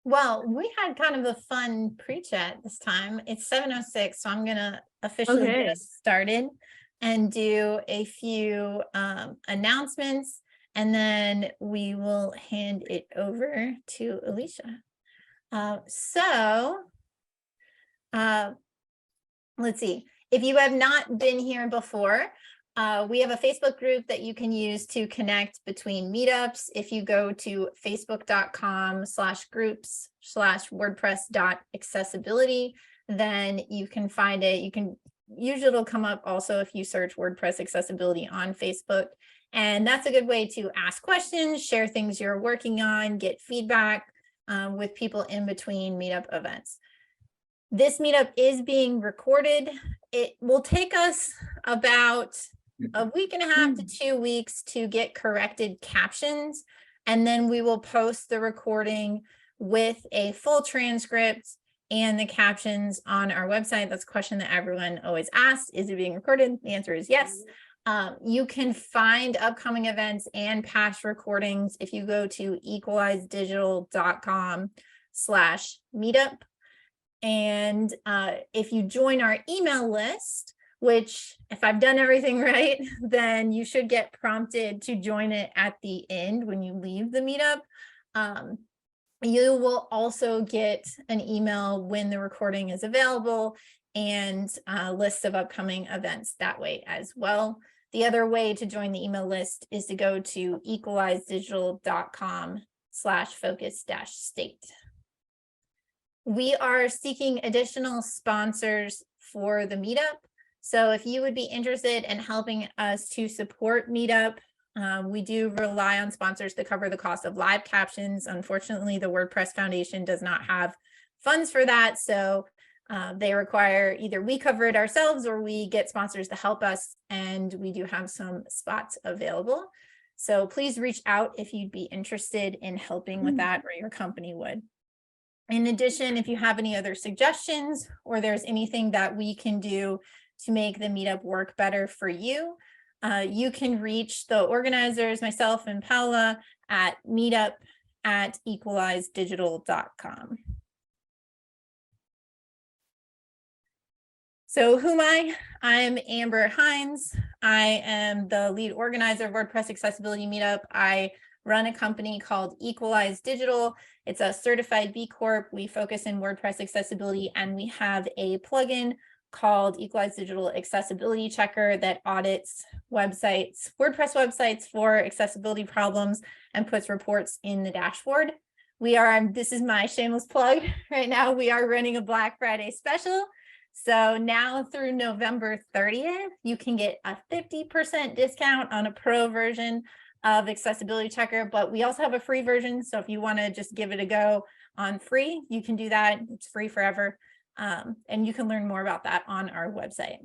Well, we had kind of a fun pre-chat this time. It's 7:06, so I'm gonna officially get Okay. us started and do a few announcements, and then we will hand it over to Alicia. So uh, let's see. If you have not been here before, we have a Facebook group that you can use to connect between meetups. If you go to facebook.com/groups/wordpress.accessibility, then you can find it. Usually it'll come up also if you search WordPress accessibility on Facebook. And that's a good way to ask questions, share things you're working on, get feedback with people in between meetup events. This meetup is being recorded. It will take us about a week and a half to 2 weeks to get corrected captions, and then we will post the recording with a full transcript and the captions on our website. That's a question that everyone always asks. Is it being recorded? The answer is yes. You can find upcoming events and past recordings if you go to equalizedigital.com/meetup. And if you join our email list, which if I've done everything right, then you should get prompted to join it at the end when you leave the meetup. You will also get an email when the recording is available and lists of upcoming events that way as well. The other way to join the email list is to go to equalizedigital.com/focus-state. We are seeking additional sponsors for the meetup. So if you would be interested in helping us to support Meetup, we do rely on sponsors to cover the cost of live captions. Unfortunately, the WordPress Foundation does not have funds for that. So they require either we cover it ourselves or we get sponsors to help us. And we do have some spots available. So please reach out if you'd be interested in helping with that, or your company would. In addition, if you have any other suggestions or there's anything that we can do to make the meetup work better for you, you can reach the organizers, myself and Paula, at meetup@equalizedigital.com. So who am I? I'm Amber Hines. I am the lead organizer of WordPress Accessibility Meetup. I run a company called Equalize Digital. It's a certified B Corp. We focus in WordPress accessibility, and we have a plugin called Equalize Digital Accessibility Checker that audits websites, WordPress websites for accessibility problems and puts reports in the dashboard. This is my shameless plug right now, we are running a Black Friday special. So now through November 30th, you can get a 50% discount on a pro version of Accessibility Checker, but we also have a free version. So if you want to just give it a go on free, you can do that. It's free forever. And you can learn more about that on our website.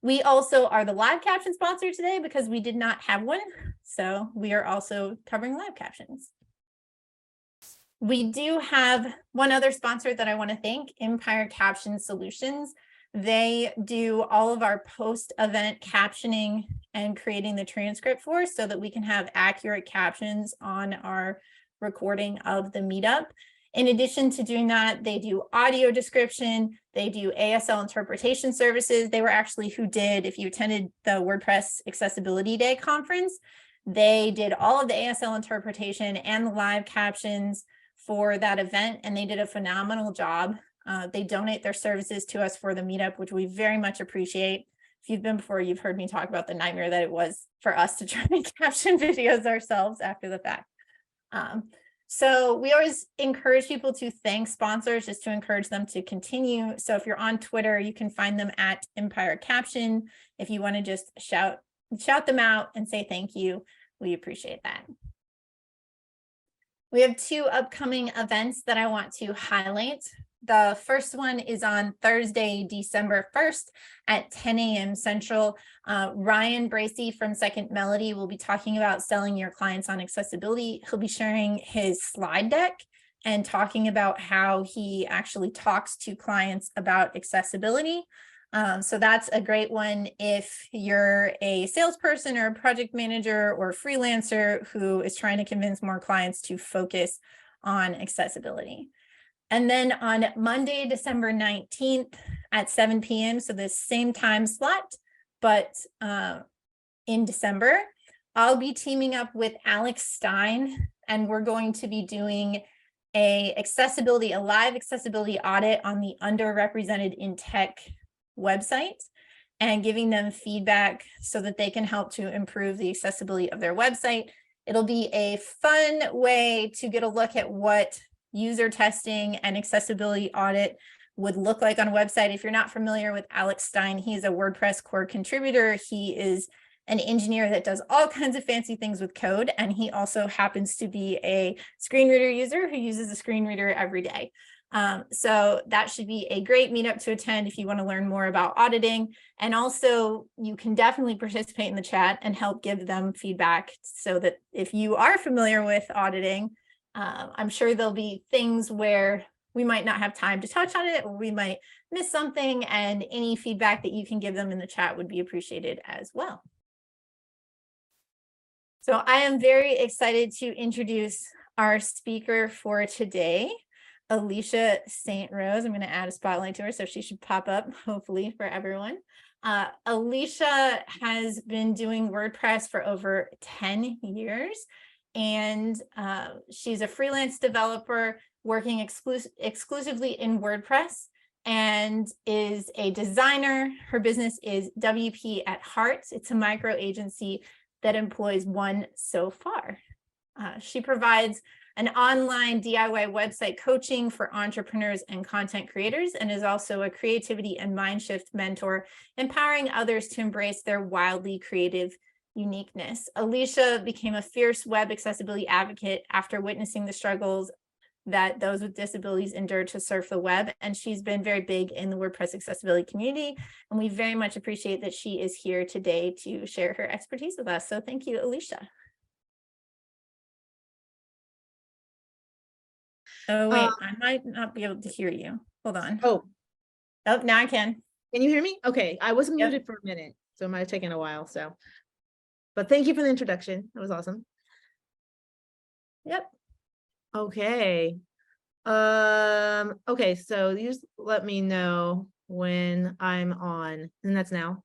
We also are the live caption sponsor today because we did not have one. So we are also covering live captions. We do have one other sponsor that I want to thank, Empire Caption Solutions. They do all of our post-event captioning and creating the transcript for us so that we can have accurate captions on our recording of the meetup. In addition to doing that, they do audio description, they do ASL interpretation services. They were actually who did, if you attended the WordPress Accessibility Day conference, they did all of the ASL interpretation and the live captions for that event, and they did a phenomenal job. They donate their services to us for the meetup, which we very much appreciate. If you've been before, you've heard me talk about the nightmare that it was for us to try and caption videos ourselves after the fact. So we always encourage people to thank sponsors just to encourage them to continue. So if you're on Twitter, you can find them at Empire Caption. If you want to just shout them out and say thank you, we appreciate that. We have two upcoming events that I want to highlight. The first one is on Thursday, December 1st at 10 a.m. Central. Ryan Bracey from Second Melody will be talking about selling your clients on accessibility. He'll be sharing his slide deck and talking about how he actually talks to clients about accessibility. So that's a great one if you're a salesperson or a project manager or a freelancer who is trying to convince more clients to focus on accessibility. And then on Monday, December 19th at 7 p.m., so the same time slot, but in December, I'll be teaming up with Alex Stein, and we're going to be doing a live accessibility audit on the underrepresented in tech website and giving them feedback so that they can help to improve the accessibility of their website. It'll be a fun way to get a look at what user testing and accessibility audit would look like on a website. If you're not familiar with Alex Stein, he's a WordPress core contributor. He is an engineer that does all kinds of fancy things with code. And he also happens to be a screen reader user who uses a screen reader every day. So that should be a great meetup to attend if you want to learn more about auditing. And also you can definitely participate in the chat and help give them feedback so that if you are familiar with auditing, I'm sure there'll be things where we might not have time to touch on it, or we might miss something, and any feedback that you can give them in the chat would be appreciated as well. So I am very excited to introduce our speaker for today, Alicia St Rose. I'm going to add a spotlight to her, so she should pop up, hopefully, for everyone. Alicia has been doing WordPress for over 10 years, and she's a freelance developer working exclusively in WordPress and is a designer. Her business is WP at Heart. It's a micro agency that employs one so far. She provides an online DIY website coaching for entrepreneurs and content creators, and is also a creativity and mind shift mentor, empowering others to embrace their wildly creative uniqueness. Alicia became a fierce web accessibility advocate after witnessing the struggles that those with disabilities endure to surf the web, and she's been very big in the WordPress accessibility community, and we very much appreciate that she is here today to share her expertise with us. So thank you, Alicia. Oh, wait, I might not be able to hear you. Hold on. Oh, now I can. Can you hear me? Okay, I was muted for a minute, so it might have taken a while. But thank you for the introduction. That was awesome. Yep. Okay. Okay, so you just let me know when I'm on, and that's now.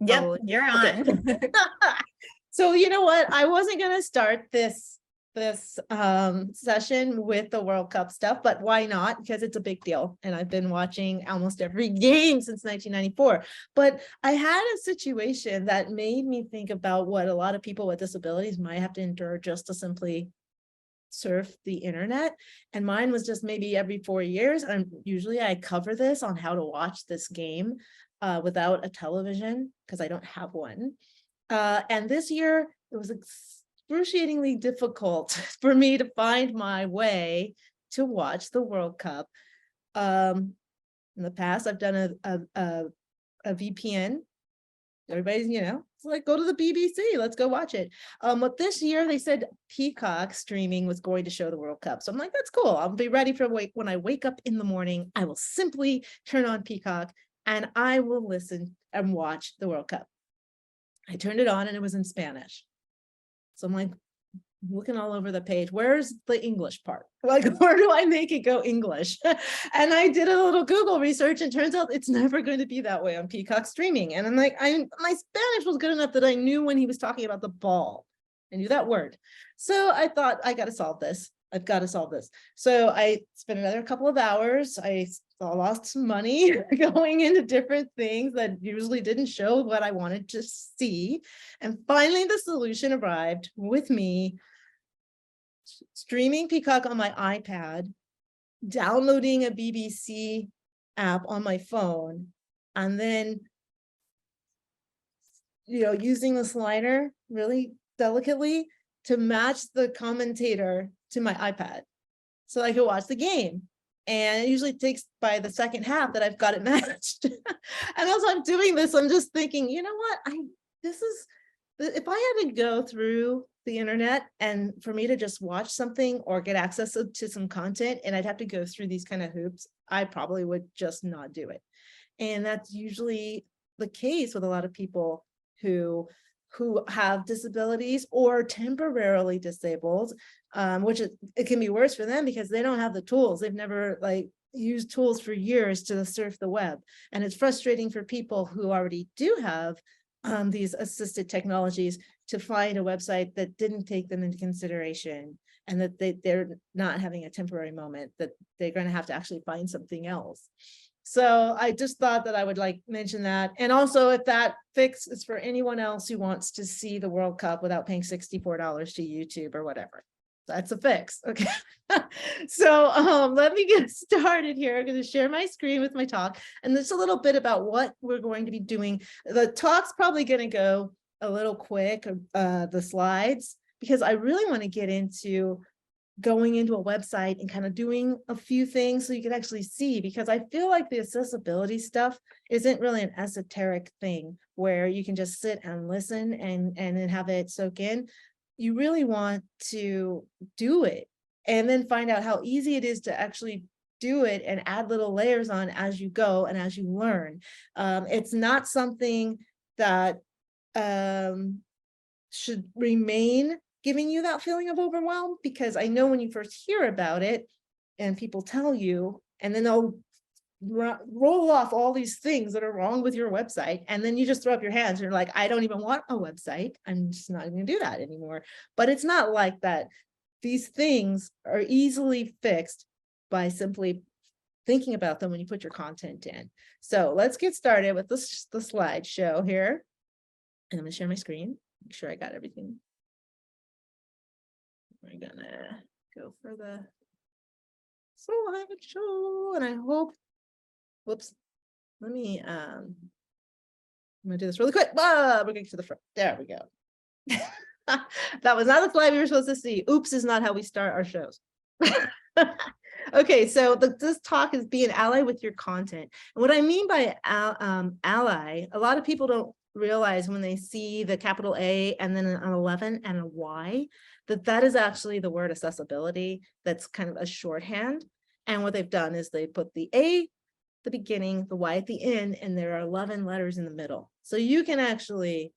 Yep, Probably. you're on. Okay. So you know what? I wasn't gonna start this session with the World Cup stuff, but why not? Because it's a big deal, and I've been watching almost every game since 1994. But I had a situation that made me think about what a lot of people with disabilities might have to endure just to simply surf the internet, and mine was just maybe every 4 years. And usually I cover this on how to watch this game without a television, because I don't have one. And this year it was excruciatingly difficult for me to find my way to watch the World Cup. In the past, I've done a VPN. Everybody's, it's like, go to the BBC, let's go watch it. But this year they said Peacock streaming was going to show the World Cup. So I'm like, that's cool. I'll be ready for when I wake up in the morning, I will simply turn on Peacock and I will listen and watch the World Cup. I turned it on and it was in Spanish. So I'm like, looking all over the page, where's the English part? Like, where do I make it go English? And I did a little Google research, and turns out it's never going to be that way on Peacock streaming. And I'm like, my Spanish was good enough that I knew when he was talking about the ball. I knew that word. So I thought, I got to solve this. I've got to solve this. So I spent another couple of hours. I lost some money going into different things that usually didn't show what I wanted to see. And finally, the solution arrived with me streaming Peacock on my iPad, downloading a BBC app on my phone, and then, using the slider really delicately to match the commentator to my iPad so I could watch the game. And it usually takes by the second half that I've got it matched. And as I'm doing this, I'm just thinking, you know what? If I had to go through the internet and for me to just watch something or get access to some content, and I'd have to go through these kind of hoops, I probably would just not do it. And that's usually the case with a lot of people who who have disabilities or temporarily disabled, which it can be worse for them because they don't have the tools. They've never like used tools for years to surf the web. And it's frustrating for people who already do have these assisted technologies to find a website that didn't take them into consideration, and that they're not having a temporary moment, that they're going to have to actually find something else. So I just thought that I would like mention that. And also, if that fix is for anyone else who wants to see the World Cup without paying $64 to YouTube or whatever, that's a fix. Okay. So let me get started here. I'm going to share my screen with my talk, and there's a little bit about what we're going to be doing. The talk's probably going to go a little quick, the slides, because I really want to get into going into a website and kind of doing a few things so you can actually see, because I feel like the accessibility stuff isn't really an esoteric thing where you can just sit and listen and then have it soak in. You really want to do it and then find out how easy it is to actually do it and add little layers on as you go and as you learn. It's not something that should remain giving you that feeling of overwhelm, because I know when you first hear about it and people tell you, and then they'll roll off all these things that are wrong with your website, and then you just throw up your hands and you're like, I don't even want a website. I'm just not going to do that anymore. But it's not like that. These things are easily fixed by simply thinking about them when you put your content in. So let's get started with the slideshow here. And I'm going to share my screen, make sure I got everything. We're gonna go for the slideshow, and I hope, whoops, let me, I'm gonna do this really quick. We're gonna get to the front. There we go. That was not the slide we were supposed to see. Oops is not how we start our shows. Okay, so this talk is be an ally with your content. And what I mean by ally, a lot of people don't realize when they see the capital A and then an 11 and a Y, that is actually the word accessibility. That's kind of a shorthand. And what they've done is they put the A at the beginning, the Y at the end, and there are 11 letters in the middle. So you can actually,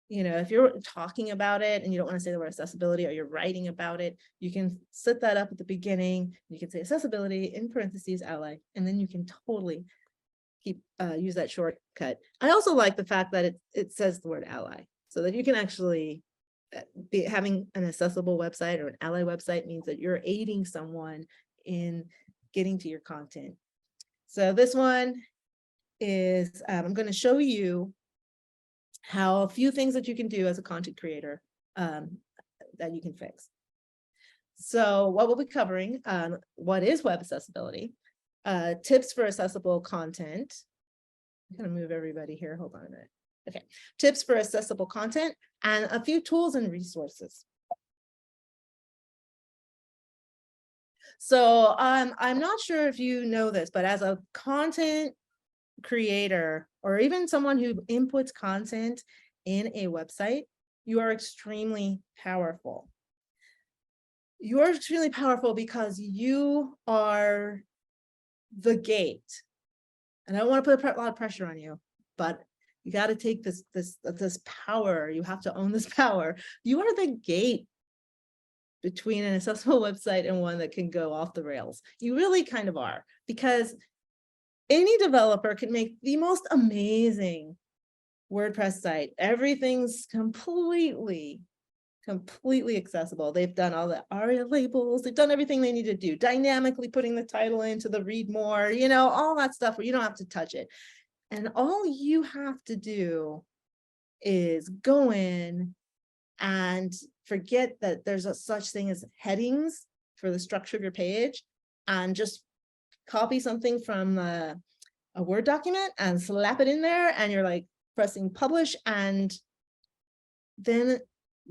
you know, if you're talking about it and you don't want to say the word accessibility, or you're writing about it, you can set that up at the beginning. You can say accessibility in parentheses ally, and then you can totally use that shortcut. I also like the fact that it says the word ally, so that you can actually be having an accessible website or an ally website means that you're aiding someone in getting to your content. So this one is, I'm going to show you how a few things that you can do as a content creator that you can fix. So what we'll be covering, what is web accessibility, tips for accessible content. I'm going to move everybody here. Hold on a minute. Okay, tips for accessible content and a few tools and resources. So I'm not sure if you know this, but as a content creator, or even someone who inputs content in a website, you are extremely powerful. You are extremely powerful because you are the gate. And I don't want to put a lot of pressure on you, but you got to take this power. You have to own this power. You are the gate between an accessible website and one that can go off the rails. You really kind of are, because any developer can make the most amazing WordPress site. Everything's completely accessible. They've done all the ARIA labels. They've done everything they need to do, dynamically putting the title into the read more, you know, all that stuff where you don't have to touch it. And all you have to do is go in and forget that there's a such thing as headings for the structure of your page, and just copy something from a Word document and slap it in there, and you're like pressing publish, and then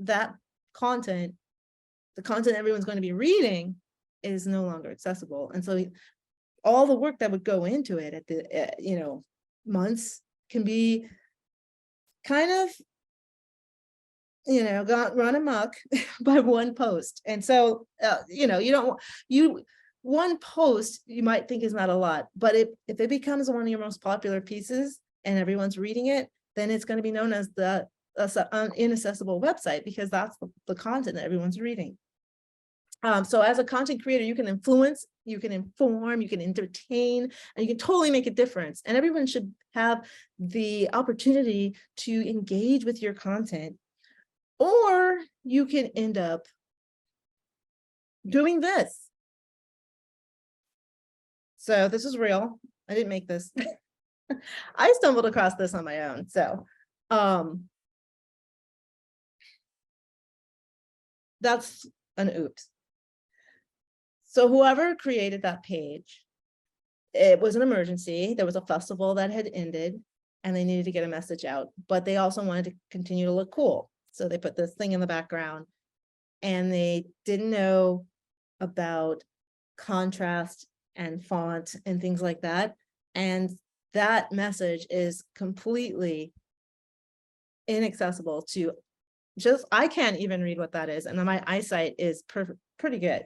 that content, the content everyone's going to be reading, is no longer accessible. And so all the work that would go into it at the you know, months can be kind of, you know, run amok by one post. And so you know, one post you might think is not a lot, but if it becomes one of your most popular pieces and everyone's reading it, then it's going to be known as the inaccessible website, because that's the content that everyone's reading. So as a content creator, you can influence, you can inform, you can entertain, and you can totally make a difference. And everyone should have the opportunity to engage with your content. Or you can end up doing this. So this is real. I didn't make this. I stumbled across this on my own. So that's an oops. So whoever created that page, it was an emergency. There was a festival that had ended and they needed to get a message out, but they also wanted to continue to look cool. So they put this thing in the background and they didn't know about contrast and font and things like that. And that message is completely inaccessible to I can't even read what that is. And my eyesight is pretty good.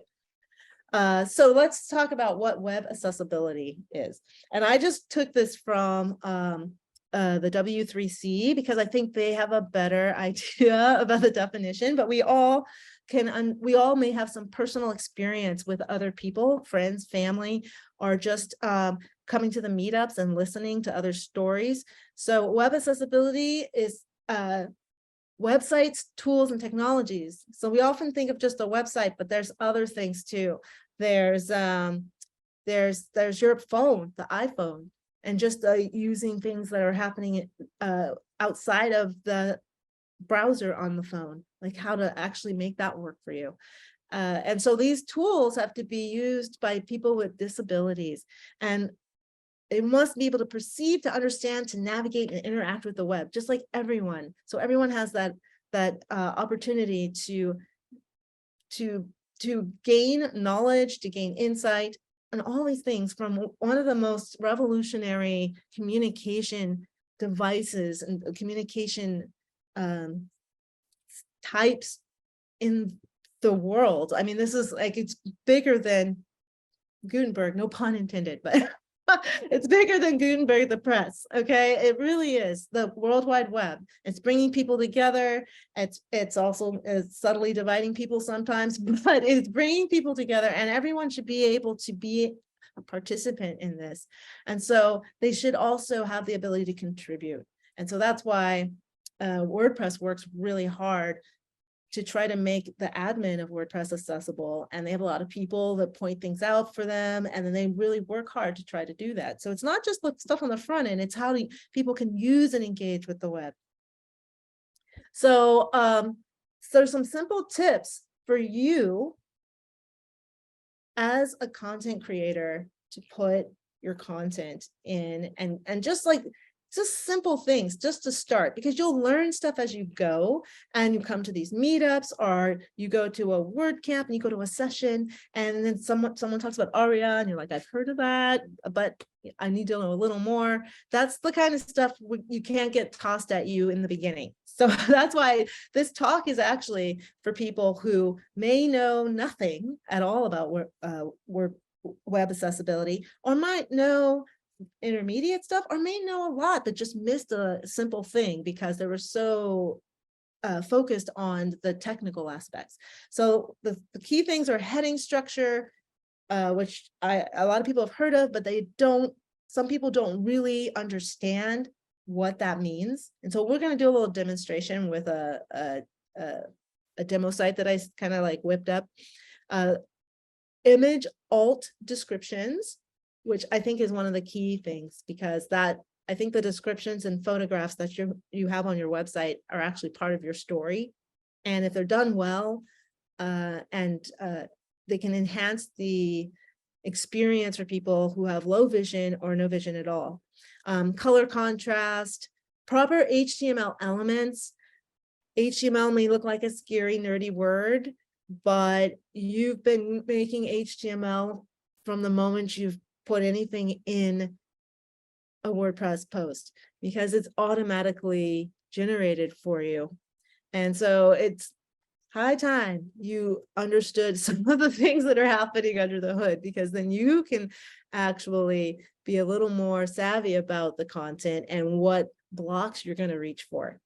So let's talk about what web accessibility is. And I just took this from the W3C because I think they have a better idea about the definition, but we all may have some personal experience with other people, friends, family, or just coming to the meetups and listening to other stories. So web accessibility is websites, tools, and technologies. So we often think of just a website, but there's other things too. There's your phone, the iPhone, and just using things that are happening outside of the browser on the phone, like how to actually make that work for you. And so these tools have to be used by people with disabilities, and they must be able to perceive, to understand, to navigate and interact with the web, just like everyone. So everyone has that opportunity to gain knowledge, to gain insight, and all these things from one of the most revolutionary communication devices and communication types in the world. I mean, this is like, it's bigger than Gutenberg, no pun intended, but it's bigger than Gutenberg the press. Okay, it really is the World Wide Web. It's bringing people together. It's also subtly dividing people sometimes, but it's bringing people together, and everyone should be able to be a participant in this. And so they should also have the ability to contribute. And so that's why WordPress works really hard to try to make the admin of WordPress accessible. And they have a lot of people that point things out for them. And then they really work hard to try to do that. So it's not just the stuff on the front end, it's how people can use and engage with the web. So there's some simple tips for you as a content creator to put your content in, and just simple things just to start, because you'll learn stuff as you go, and you come to these meetups, or you go to a WordCamp and you go to a session, and then someone talks about ARIA and you're like, I've heard of that, but I need to know a little more. That's the kind of stuff you can't get tossed at you in the beginning. So that's why this talk is actually for people who may know nothing at all about web accessibility, or might know intermediate stuff, or may know a lot but just missed a simple thing because they were so focused on the technical aspects. So the key things are heading structure, which a lot of people have heard of, but some people don't really understand what that means. And so we're going to do a little demonstration with a demo site that I kind of like whipped up. Image alt descriptions, which I think is one of the key things, because I think the descriptions and photographs that you have on your website are actually part of your story. And if they're done well, and they can enhance the experience for people who have low vision or no vision at all. Color contrast, proper HTML elements. HTML may look like a scary, nerdy word, but you've been making HTML from the moment you've put anything in a WordPress post, because it's automatically generated for you. And so it's high time you understood some of the things that are happening under the hood, because then you can actually be a little more savvy about the content and what blocks you're going to reach for.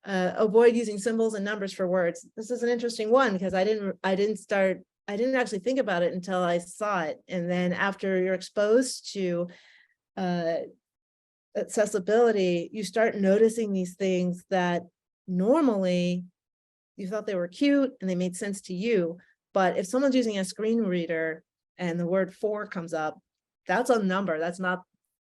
avoid using symbols and numbers for words. This is an interesting one because I didn't actually think about it until I saw it. And then after you're exposed to accessibility, you start noticing these things that normally you thought they were cute and they made sense to you. But if someone's using a screen reader and the word for comes up, that's a number. That's not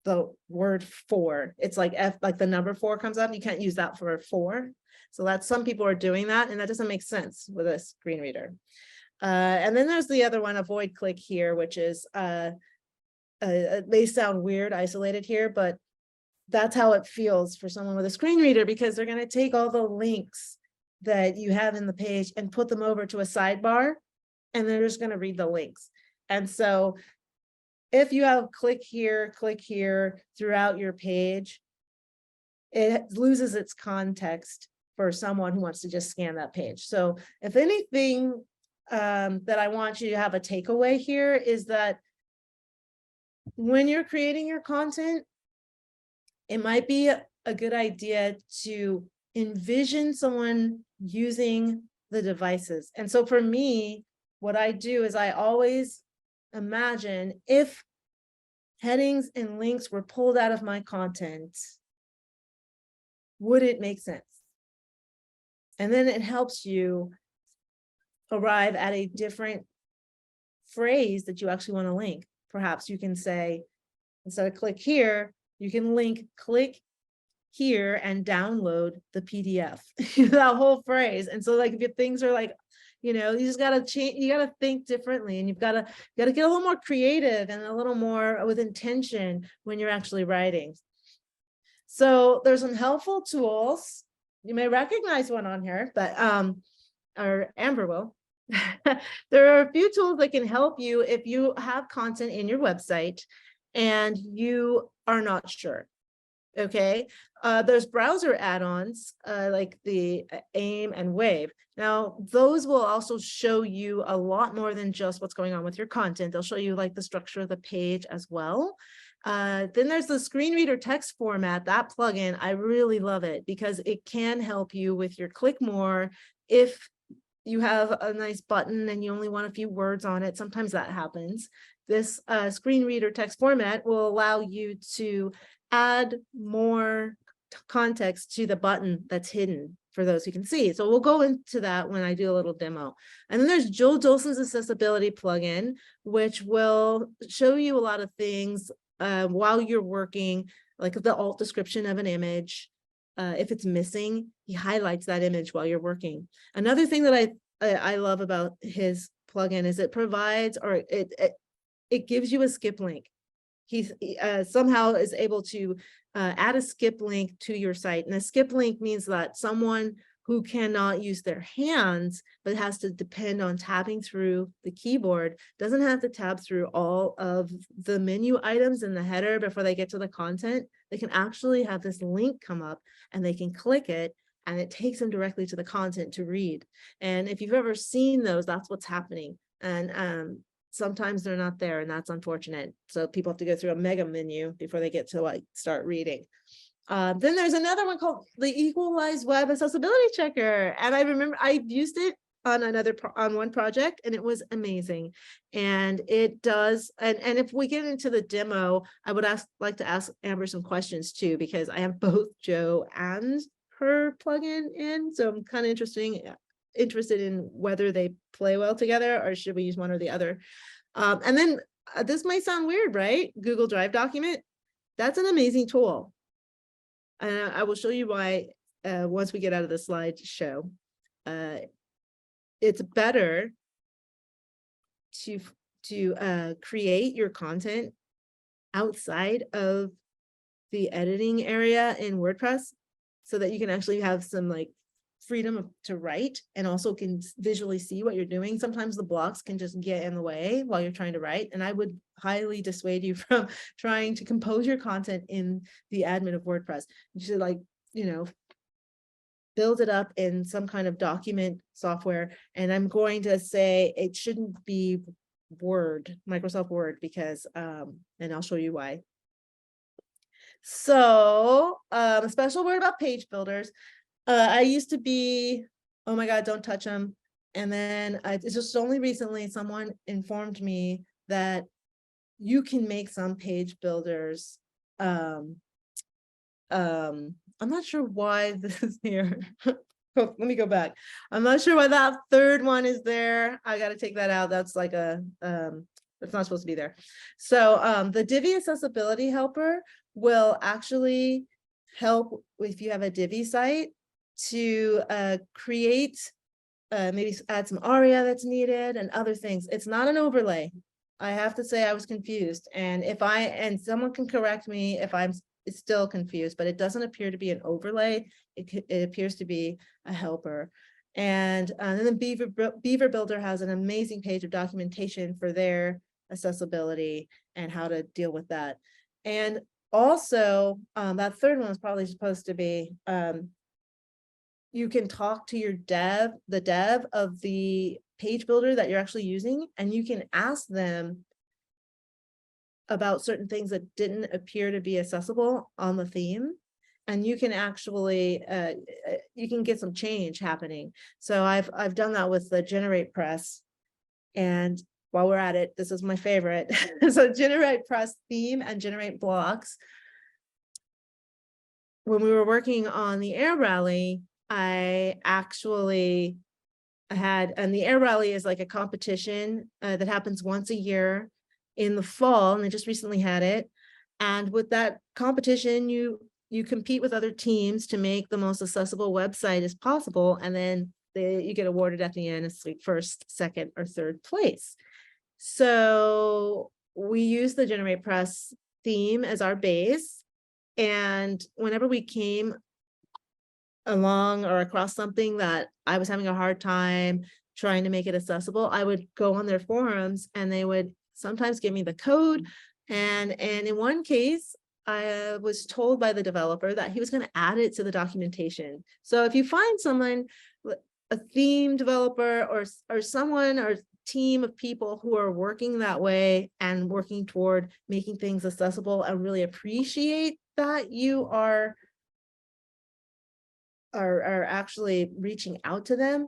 the word for. It's like like the number 4 comes up. You can't use that for 4. So that's, some people are doing that, and that doesn't make sense with a screen reader. And then there's the other one, avoid click here, which is it may sound weird isolated here, but that's how it feels for someone with a screen reader, because they're going to take all the links that you have in the page and put them over to a sidebar, and they're just going to read the links. And so if you have click here throughout your page, it loses its context for someone who wants to just scan that page. So if anything that I want you to have a takeaway here is that when you're creating your content, it might be a good idea to envision someone using the devices. And so for me, what I do is I always imagine if headings and links were pulled out of my content, would it make sense? And then it helps you arrive at a different phrase that you actually want to link. Perhaps you can say, instead of click here, you can link click here and download the PDF, that whole phrase. And so like if your things are like, you know, you just got to change, you got to think differently, and you've got to get a little more creative and a little more with intention when you're actually writing. So there's some helpful tools. You may recognize one on here, but or Amber will. There are a few tools that can help you if you have content in your website and you are not sure. Okay, there's browser add-ons like the Aim and Wave. Now, those will also show you a lot more than just what's going on with your content. They'll show you like the structure of the page as well. Then there's the screen reader text format. That plugin, I really love it because it can help you with your click more. If you have a nice button and you only want a few words on it, sometimes that happens. This screen reader text format will allow you to add more context to the button that's hidden for those who can see. So we'll go into that when I do a little demo. And then there's Joel Dolson's accessibility plugin, which will show you a lot of things while you're working, like the alt description of an image. If it's missing, he highlights that image while you're working. Another thing that I love about his plugin is it provides, or it gives you a skip link. He somehow is able to add a skip link to your site. And a skip link means that someone who cannot use their hands, but has to depend on tabbing through the keyboard, doesn't have to tab through all of the menu items in the header before they get to the content. They can actually have this link come up and they can click it, and it takes them directly to the content to read. And if you've ever seen those, that's what's happening. And sometimes they're not there, and that's unfortunate. So people have to go through a mega menu before they get to like start reading. Then there's another one called the Equalize Web Accessibility Checker. And I remember I used it on one project, and it was amazing. And it does, and if we get into the demo, I would like to ask Amber some questions too, because I have both Joe and her plugin in. So I'm kind of interested in whether they play well together, or should we use one or the other. And then this might sound weird, right? Google Drive document. That's an amazing tool. And I will show you why once we get out of the slideshow. It's better to create your content outside of the editing area in WordPress, so that you can actually have some like freedom to write, and also can visually see what you're doing. Sometimes the blocks can just get in the way while you're trying to write, and I would highly dissuade you from trying to compose your content in the admin of WordPress. You should, like, you know, build it up in some kind of document software. And I'm going to say it shouldn't be Microsoft Word, because and I'll show you why. So a special word about page builders. I used to be, oh my God, don't touch them. And then it's just only recently someone informed me that you can make some page builders. I'm not sure why this is here. Let me go back. I'm not sure why that third one is there. I got to take that out. That's like a, it's not supposed to be there. So the Divi accessibility helper will actually help if you have a Divi site to create, maybe add some aria that's needed and other things. It's not an overlay. I have to say I was confused. And and someone can correct me if I'm still confused, but it doesn't appear to be an overlay. It appears to be a helper. And then Beaver Builder has an amazing page of documentation for their accessibility and how to deal with that. And also, that third one is probably supposed to be, you can talk to your the dev of the page builder that you're actually using, and you can ask them about certain things that didn't appear to be accessible on the theme. And you can actually, you can get some change happening. So I've done that with the Generate Press. And while we're at it, this is my favorite. So Generate Press theme and Generate Blocks. When we were working on the Air Rally, I actually had, and the Air Rally is like a competition that happens once a year in the fall, and they just recently had it. And with that competition, you compete with other teams to make the most accessible website as possible, and then you get awarded at the end as like first, second, or third place. So we use the Generate Press theme as our base, and whenever we came along or across something that I was having a hard time trying to make it accessible, I would go on their forums and they would sometimes give me the code. And in one case, I was told by the developer that he was going to add it to the documentation. So if you find someone, a theme developer or someone or team of people who are working that way and working toward making things accessible, I really appreciate that you are actually reaching out to them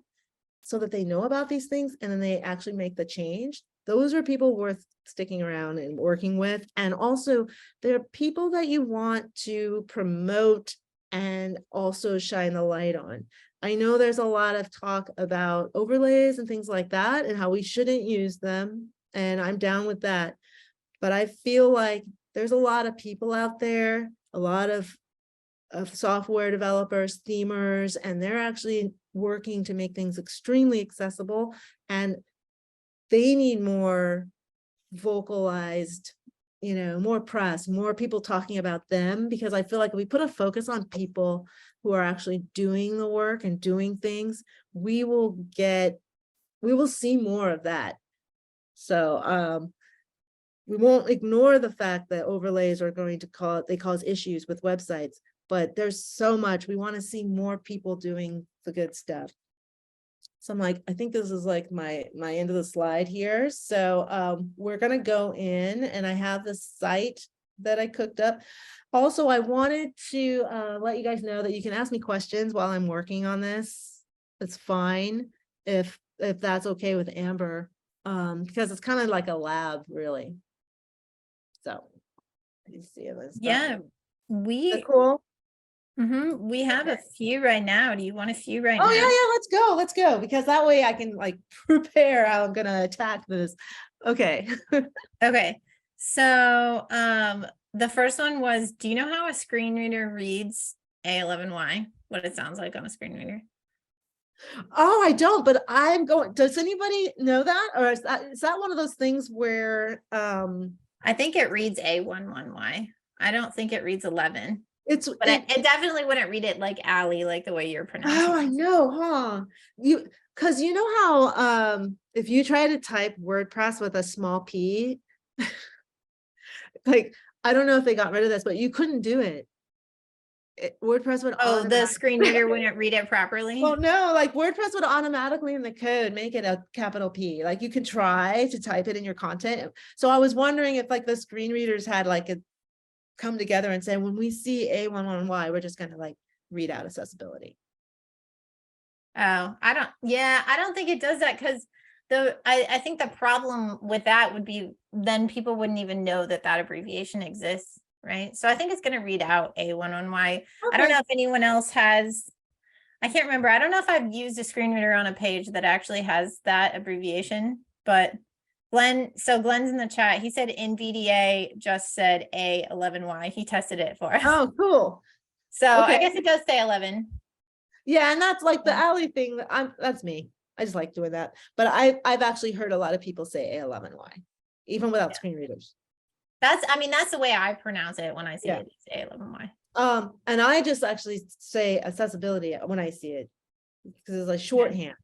so that they know about these things and then they actually make the change. Those are people worth sticking around and working with. And also they're people that you want to promote and also shine the light on. I know there's a lot of talk about overlays and things like that and how we shouldn't use them. And I'm down with that. But I feel like there's a lot of people out there, a lot of software developers, themers, and they're actually working to make things extremely accessible, and they need more vocalized, more press, more people talking about them, because I feel like if we put a focus on people who are actually doing the work and doing things, we will see more of that. So we won't ignore the fact that overlays are going to cause issues with websites, but there's so much. We want to see more people doing the good stuff. So I'm like, I think this is like my end of the slide here. So we're going to go in, and I have the site that I cooked up. Also, I wanted to let you guys know that you can ask me questions while I'm working on this. It's fine if that's okay with Amber, because it's kind of like a lab, really. So you see this. Yeah, Cool. we have a few right now. Do you want a few right now? Oh yeah, let's go, because that way I can like prepare how I'm gonna attack this. Okay. Okay, so the first one was, do you know how a screen reader reads A11y? What it sounds like on a screen reader? Oh, I don't, but I'm going. Does anybody know that, or is that one of those things where I think it reads A11y. I don't think it reads 11. But it definitely wouldn't read it like Ali, like the way you're pronouncing. Oh, I know, huh? Because you know how if you try to type WordPress with a small p, like I don't know if they got rid of this, but you couldn't do it. WordPress would the screen reader wouldn't read it properly. Well, no, like WordPress would automatically in the code make it a capital P. Like you could try to type it in your content. So I was wondering if like the screen readers had like come together and say, when we see A11y, we're just going to like read out accessibility. Oh, I don't think it does that because I think the problem with that would be then people wouldn't even know that that abbreviation exists, right? So I think it's going to read out A11y. I don't Okay. know if anyone else has, I can't remember. I don't know if I've used a screen reader on a page that actually has that abbreviation, but Glenn's in the chat. He said NVDA just said A11y. He tested it for us. Oh, cool. So I Okay. guess it does say 11. Yeah, and that's like the Yeah. alley thing. That's me. I just like doing that. But I've actually heard a lot of people say A11y, even without screen readers. I mean, that's the way I pronounce it when I see Yeah. it. It's A11y. And I just actually say accessibility when I see it because it's like shorthand.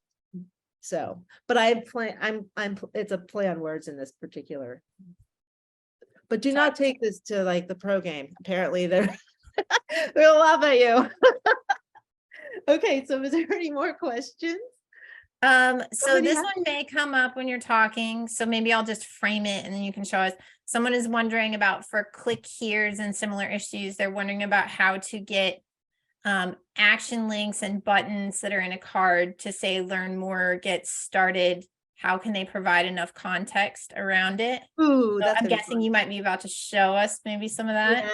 So, but it's a play on words in this particular. But do not take this to like the pro game. Apparently they'll laugh at you. Okay, so is there any more questions? So Somebody this has- one may come up when you're talking, so maybe I'll just frame it and then you can show us. Someone is wondering about for click here's and similar issues. They're wondering about how to get action links and buttons that are in a card to say learn more, get started. How can they provide enough context around it? Ooh, So that's I'm gonna be guessing fun. you might be about to show us maybe some of that.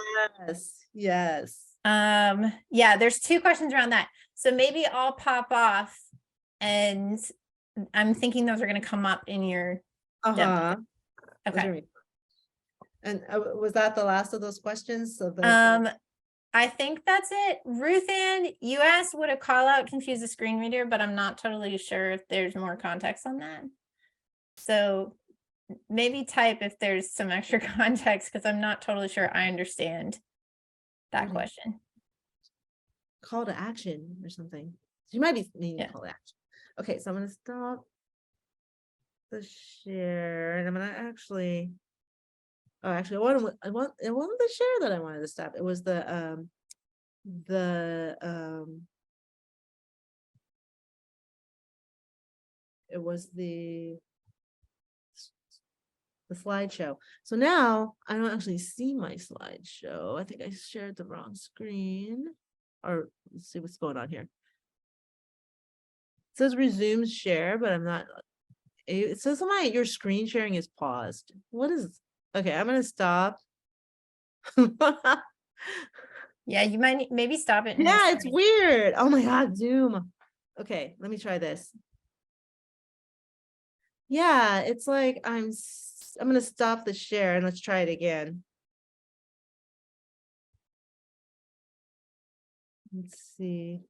Yes, yes. Yeah, there's two questions around that. So maybe I'll pop off and I'm thinking those are going to come up in your Uh-huh. okay. And was that the last of those questions? So I think that's it. Ruth Ann, you asked would a call out confuse a screen reader, but I'm not totally sure if there's more context on that. So maybe type if there's some extra context because I'm not totally sure I understand that question. Call to action or something. You might be meaning call to action. Okay, so I'm gonna stop the share and I'm gonna actually it wasn't the share that I wanted to stop. It was the it was the slideshow. So now I don't actually see my slideshow. I think I shared the wrong screen. Or let's see what's going on here. It says resume share, but I'm not. It says your screen sharing is paused. What is? Okay, I'm gonna stop. Yeah, you might maybe stop it. Yeah, it's weird. Oh my God, Zoom. Okay, let me try this. Yeah, it's like I'm gonna stop the share and let's try it again. Let's see.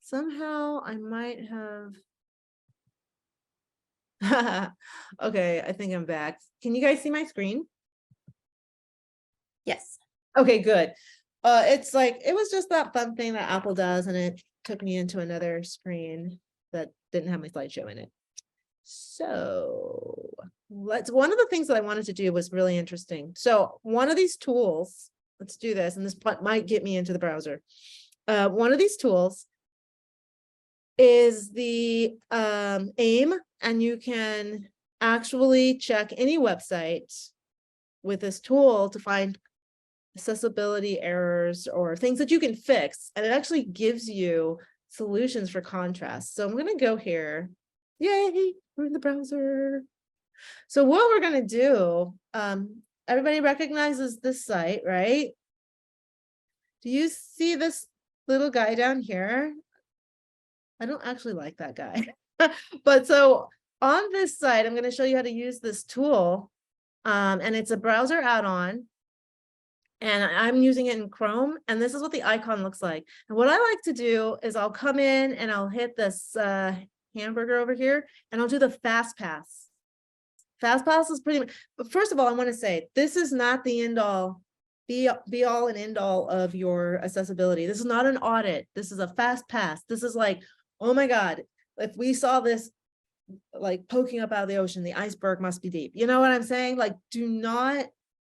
Somehow I might have. Okay, I think I'm back. Can you guys see my screen? Yes. Okay, good. It's like it was just that fun thing that Apple does, and it took me into another screen that didn't have my slideshow in it. So one of the things that I wanted to do was really interesting. So one of these tools, let's do this, and this might get me into the browser. One of these tools is the AIM, and you can actually check any website with this tool to find accessibility errors or things that you can fix, and it actually gives you solutions for contrast. So I'm going to go here. Yay, we're in the browser. So what we're going to do, everybody recognizes this site, right? Do you see this little guy down here? I don't actually like that guy. But so on this site, I'm going to show you how to use this tool. And it's a browser add-on. And I'm using it in Chrome, and this is what the icon looks like. And what I like to do is I'll come in and I'll hit this hamburger over here, and I'll do the fast pass. Fast pass is pretty much, but first of all, I want to say this is not the end all, be all and end all of your accessibility. This is not an audit. This is a fast pass. This is like, oh my God, if we saw this like poking up out of the ocean, the iceberg must be deep. You know what I'm saying? Like, do not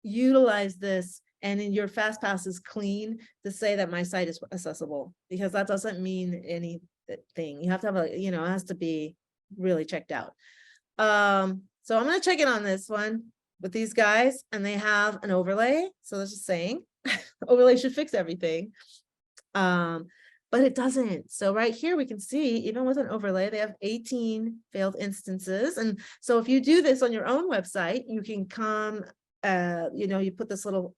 utilize this and in your fast pass is clean to say that my site is accessible, because that doesn't mean anything. You have to have it has to be really checked out. So I'm going to check in on this one with these guys, and they have an overlay. So that's just saying overlay should fix everything. But but it doesn't. So right here, we can see, even with an overlay, they have 18 failed instances. And so if you do this on your own website, you can come, you put this little,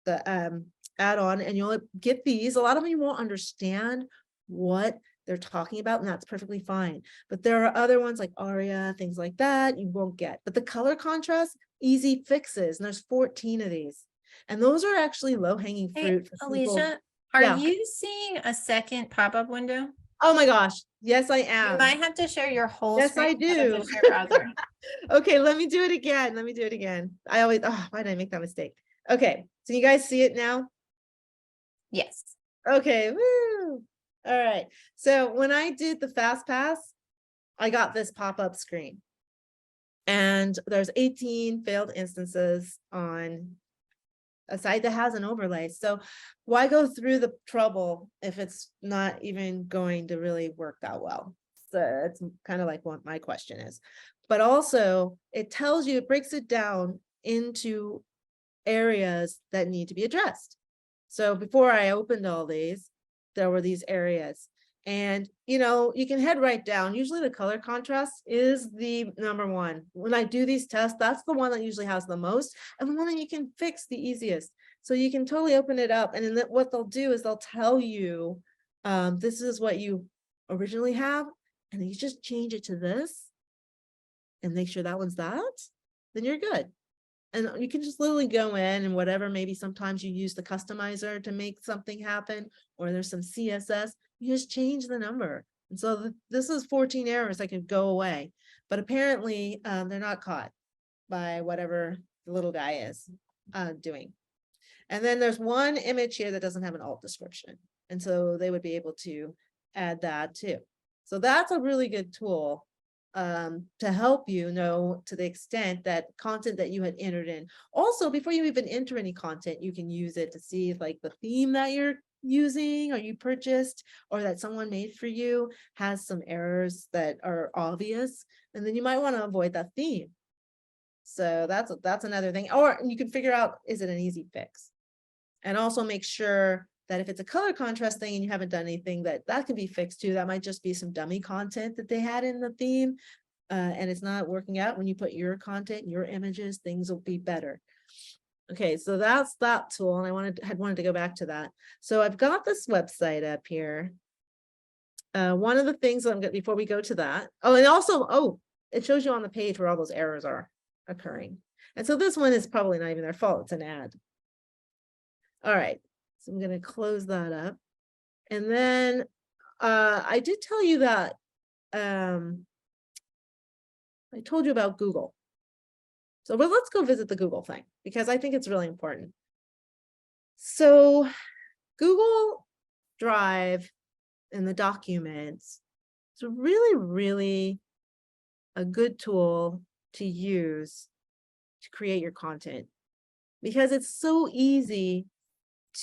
add-on, and you'll get these. A lot of them you won't understand what they're talking about, and that's perfectly fine. But there are other ones like Aria, things like that, you won't get. But the color contrast, easy fixes, and there's 14 of these. And those are actually low-hanging Hey, fruit for people. Alicia, are Yeah. you seeing a second pop-up window? Oh my gosh. Yes, I You am. might have to share your whole Yes, screen I instead of do. just your browser. Okay, let me do it again. Let me do it again. I always, why did I make that mistake? Okay, so you guys see it now? Yes. Okay, woo. All right. So when I did the fast pass, I got this pop-up screen. And there's 18 failed instances on a site that has an overlay. So why go through the trouble if it's not even going to really work that well? So it's kind of like what my question is. But also it tells you, it breaks it down into areas that need to be addressed. So before I opened all these, there were these areas. And, you can head right down. Usually the color contrast is the number one. When I do these tests, that's the one that usually has the most and the one that you can fix the easiest. So you can totally open it up. And then what they'll do is they'll tell you, this is what you originally have. And then you just change it to this and make sure that one's that, then you're good. And you can just literally go in and whatever, maybe sometimes you use the customizer to make something happen, or there's some CSS, you just change the number. And so this is 14 errors that could go away, but apparently they're not caught by whatever the little guy is doing. And then there's one image here that doesn't have an alt description. And so they would be able to add that too. So that's a really good tool to help you know to the extent that content that you had entered in. Also, before you even enter any content, you can use it to see if like the theme that you're using or you purchased or that someone made for you has some errors that are obvious, and then you might want to avoid that theme. So that's another thing. Or you can figure out, is it an easy fix? And also make sure that if it's a color contrast thing and you haven't done anything, that can be fixed too. That might just be some dummy content that they had in the theme and it's not working out. When you put your content, your images, things will be better. Okay, so that's that tool. And I had wanted to go back to that. So I've got this website up here. One of the things that I'm going before we go to that. Oh, and also, it shows you on the page where all those errors are occurring. And so this one is probably not even their fault. It's an ad. All right. So I'm going to close that up. And then I did tell you that I told you about Google. So let's go visit the Google thing because I think it's really important. So Google Drive and the documents, it's really, really a good tool to use to create your content because it's so easy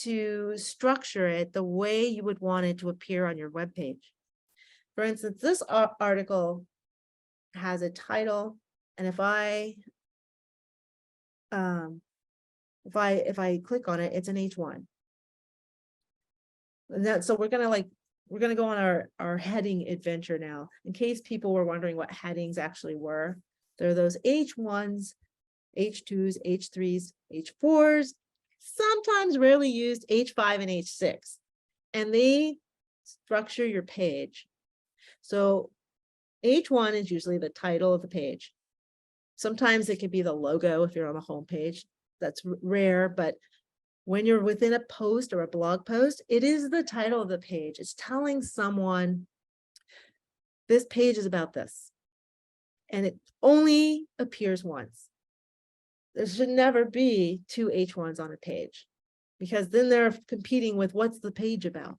to structure it the way you would want it to appear on your web page. For instance, this article has a title, and if I click on it, it's an H1. And so we're gonna go on our heading adventure now. In case people were wondering what headings actually were, there are those H1s, H2s, H3s, H4s, sometimes rarely used H5 and H6, and they structure your page. So H1 is usually the title of the page. Sometimes it can be the logo if you're on the home page. That's rare, but when you're within a post or a blog post, it is the title of the page. It's telling someone this page is about this, and it only appears once. There should never be two H1s on a page because then they're competing with what's the page about.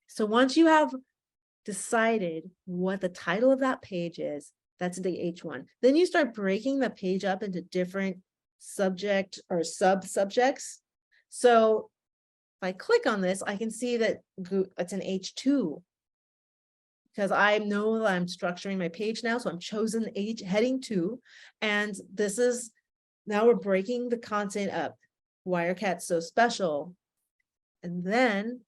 So once you have decided what the title of that page is, that's the H1. Then you start breaking the page up into different subject or sub-subjects. So if I click on this, I can see that it's an H2 because I know that I'm structuring my page now. So I'm chosen heading 2. And this is, now we're breaking the content up. Wirecat's so special. And then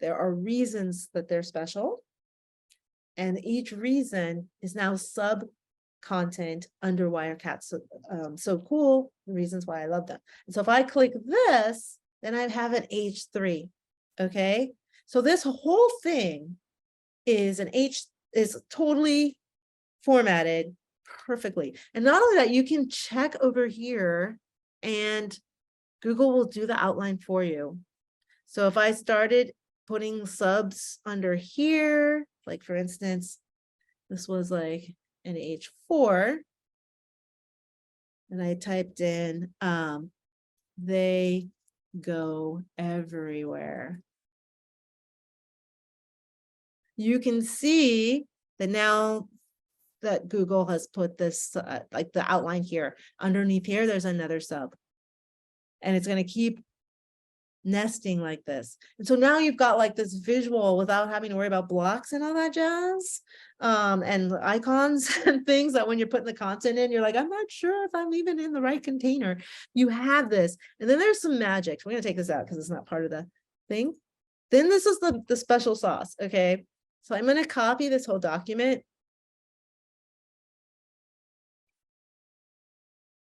there are reasons that they're special. And each reason is now sub content under why are cats so cool, the reasons why I love them. And so if I click this, then I have an H3. Okay, so this whole thing is is totally formatted perfectly. And not only that, you can check over here and Google will do the outline for you. So if I started putting subs under here, like for instance, this was like an H4, and I typed in they go everywhere. You can see that now that Google has put this like the outline here underneath here, there's another sub, and it's going to keep nesting like this. And so now you've got like this visual without having to worry about blocks and all that jazz, and icons and things that when you're putting the content in, you're like, I'm not sure if I'm even in the right container. You have this. And then there's some magic. We're going to take this out because it's not part of the thing. Then this is the special sauce. Okay, so I'm going to copy this whole document,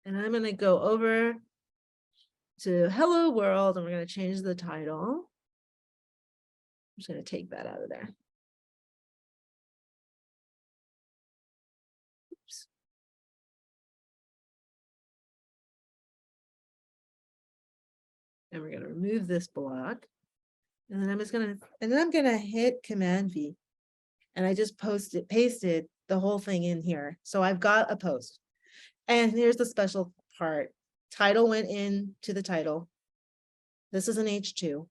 and I'm going to go over to Hello World, and we're going to change the title. I'm just going to take that out of there. Oops. And we're going to remove this block. And then I'm just going to hit Command V. And I just pasted the whole thing in here. So I've got a post. And here's the special part. Title went into the title. This is an H2.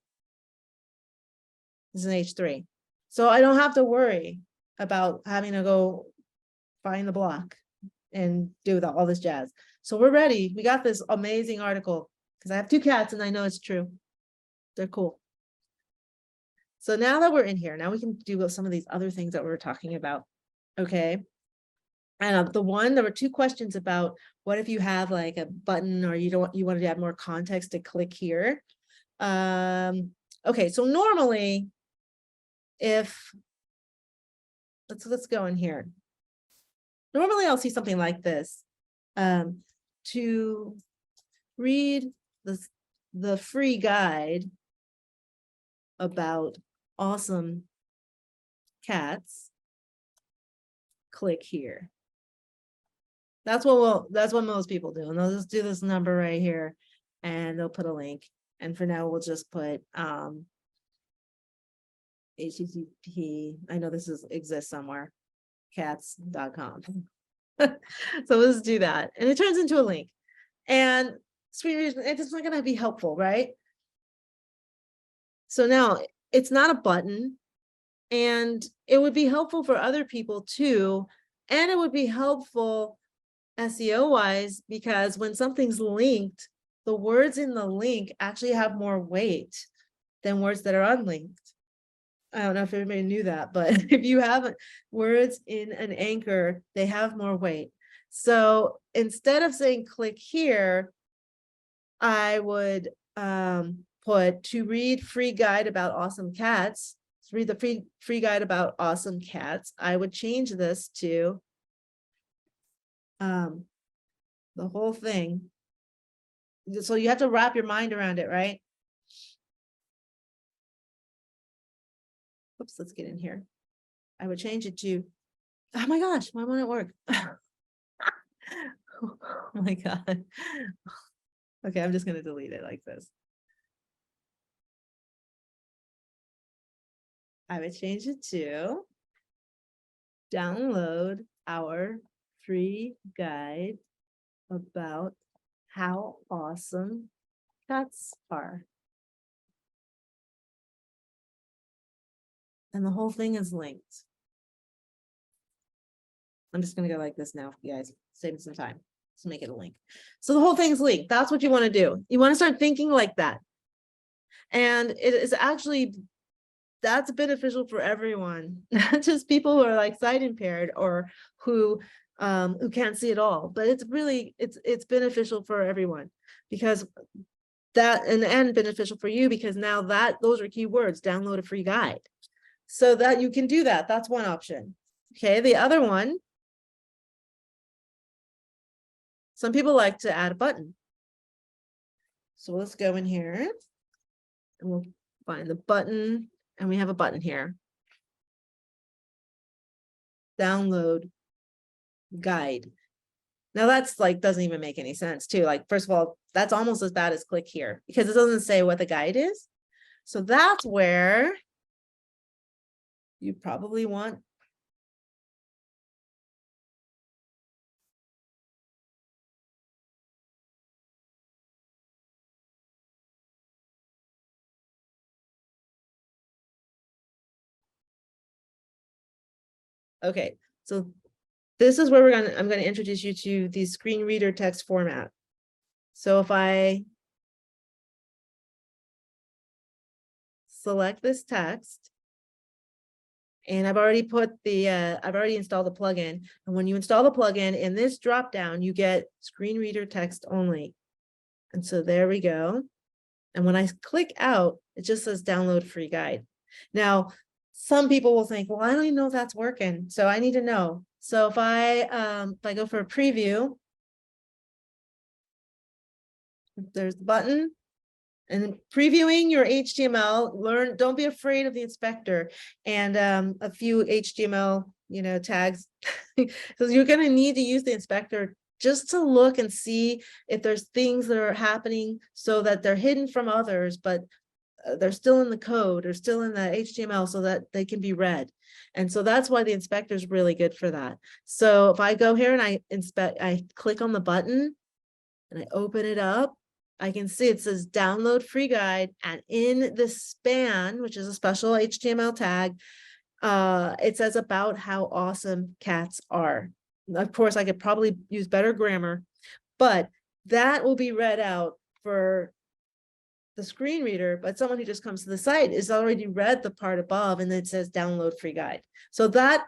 This is an H3. So I don't have to worry about having to go find the block and do all this jazz. So we're ready. We got this amazing article because I have 2 cats and I know it's true. They're cool. So now that we're in here, now we can do some of these other things that we were talking about. Okay. And there were 2 questions about what if you have like a button or you wanted to add more context to click here. Okay, so normally if let's go in here. Normally I'll see something like this. To read the free guide about awesome cats, click here. That's what most people do, and they'll just do this number right here and they'll put a link. And for now we'll just put HTTP, I know this exists somewhere, cats.com. So let's do that, and it turns into a link. And it's not going to be helpful, right? So now it's not a button, and it would be helpful for other people too, and it would be helpful SEO wise, because when something's linked, the words in the link actually have more weight than words that are unlinked. I don't know if everybody knew that, but if you have words in an anchor, they have more weight. So instead of saying click here, I would put to read free guide about awesome cats, to read the free guide about awesome cats. I would change this to the whole thing. So you have to wrap your mind around it, right? Oops, let's get in here. I would change it to, oh my gosh, why won't it work? Oh my God. Okay, I'm just going to delete it like this. I would change it to download our free guide about how awesome cats are. And the whole thing is linked. I'm just going to go like this now, you guys, saving some time. Let's make it a link. So the whole thing's linked. That's what you want to do. You want to start thinking like that. And it is actually, that's beneficial for everyone, not just people who are like sight impaired or who can't see at all, but it's really, it's beneficial for everyone, because that and beneficial for you, because now those are keywords, download a free guide. So that you can do that. That's one option. Okay, the other one, some people like to add a button. So let's go in here and we'll find the button, and we have a button here. Download guide. Now that's like, doesn't even make any sense too. Like, first of all, that's almost as bad as click here because it doesn't say what the guide is. So that's where you probably want. Okay, so this is where I'm going to introduce you to the screen reader text format. So if I select this text, and I've already installed the plugin. And when you install the plugin in this dropdown, you get screen reader text only. And so there we go. And when I click out, it just says download free guide. Now, some people will think, well, I don't even know if that's working. So I need to know. So if I go for a preview, there's the button. And previewing your HTML, don't be afraid of the inspector and a few HTML, tags, because you're going to need to use the inspector just to look and see if there's things that are happening so that they're hidden from others, but they're still in the code or still in the HTML so that they can be read. And so that's why the inspector is really good for that. So if I go here and I click on the button and I open it up, I can see it says download free guide, and in the span, which is a special HTML tag, it says about how awesome cats are. Of course, I could probably use better grammar, but that will be read out for the screen reader, but someone who just comes to the site is already read the part above and it says download free guide. So that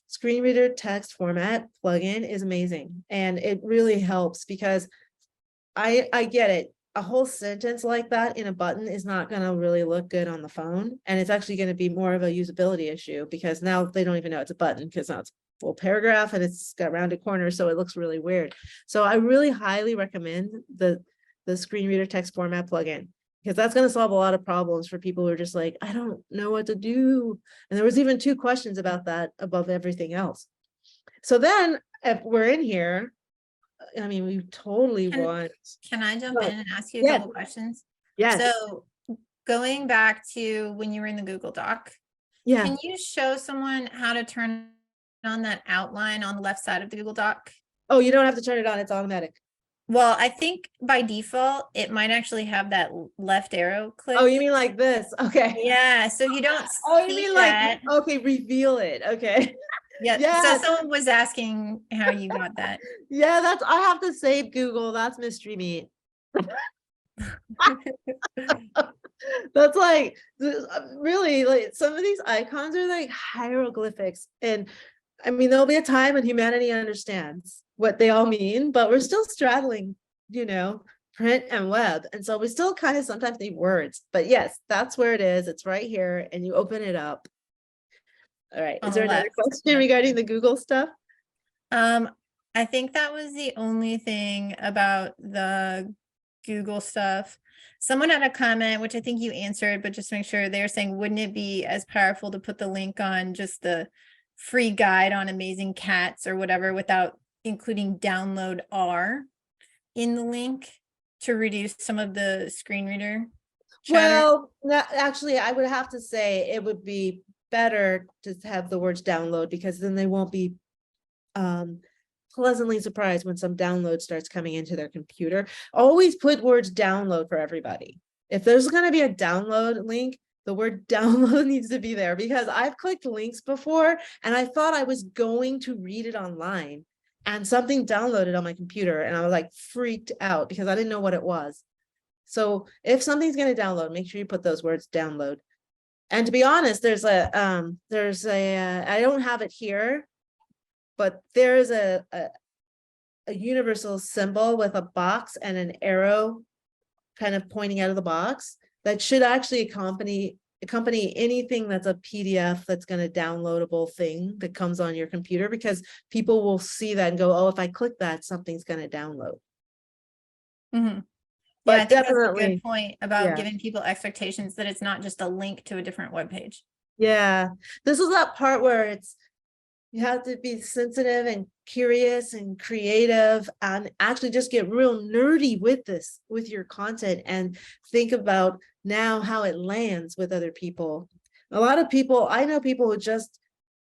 screen reader text format plugin is amazing, and it really helps because I get it. A whole sentence like that in a button is not going to really look good on the phone. And it's actually going to be more of a usability issue because now they don't even know it's a button because now it's a full paragraph and it's got rounded corners. So it looks really weird. So I really highly recommend the screen reader text format plugin, because that's going to solve a lot of problems for people who are just like, I don't know what to do. And there was even 2 questions about that above everything else. So then if we're in here, I mean, we totally want. Can I jump in and ask you a Yes. couple questions? Yes. So going back to when you were in the Google Doc, Yeah. can you show someone how to turn on that outline on the left side of the Google Doc? Oh, you don't have to turn it on. It's automatic. Well, I think by default, it might actually have that left arrow click. Oh, you mean like this? Okay. Yeah, so you don't Oh, you see mean that. like, okay, reveal it. Okay. Yeah. Yeah. So someone was asking how you got that. Yeah, I have to save Google. That's mystery meat. That's like, really, like some of these icons are like hieroglyphics. And I mean, there'll be a time when humanity understands what they all mean, but we're still straddling, print and web. And so we still kind of sometimes need words. But yes, that's where it is. It's right here. And you open it up. All right. On Is the there another left. question regarding the Google stuff? I think that was the only thing about the Google stuff. Someone had a comment, which I think you answered, but just to make sure, they're saying, wouldn't it be as powerful to put the link on just the free guide on amazing cats or whatever without including download R in the link to reduce some of the screen reader chatter? Well, actually, I would have to say it would be better to have the words download, because then they won't be pleasantly surprised when some download starts coming into their computer. Always put words download for everybody. If there's going to be a download link, the word download needs to be there, because I've clicked links before and I thought I was going to read it online and something downloaded on my computer and I was like freaked out because I didn't know what it was. So if something's going to download, make sure you put those words download. And to be honest, there's a I don't have it here, but there is a universal symbol with a box and an arrow kind of pointing out of the box that should actually accompany anything that's a PDF that's going to downloadable thing that comes on your computer, because people will see that and go, oh, if I click that, something's going to download. Mhm. But Yeah, I think that's a definitely, good point about yeah. giving people expectations that it's not just a link to a different web page. Yeah, this is that part where you have to be sensitive and curious and creative and actually just get real nerdy with this, with your content, and think about now how it lands with other people. A lot of people, I know people who just,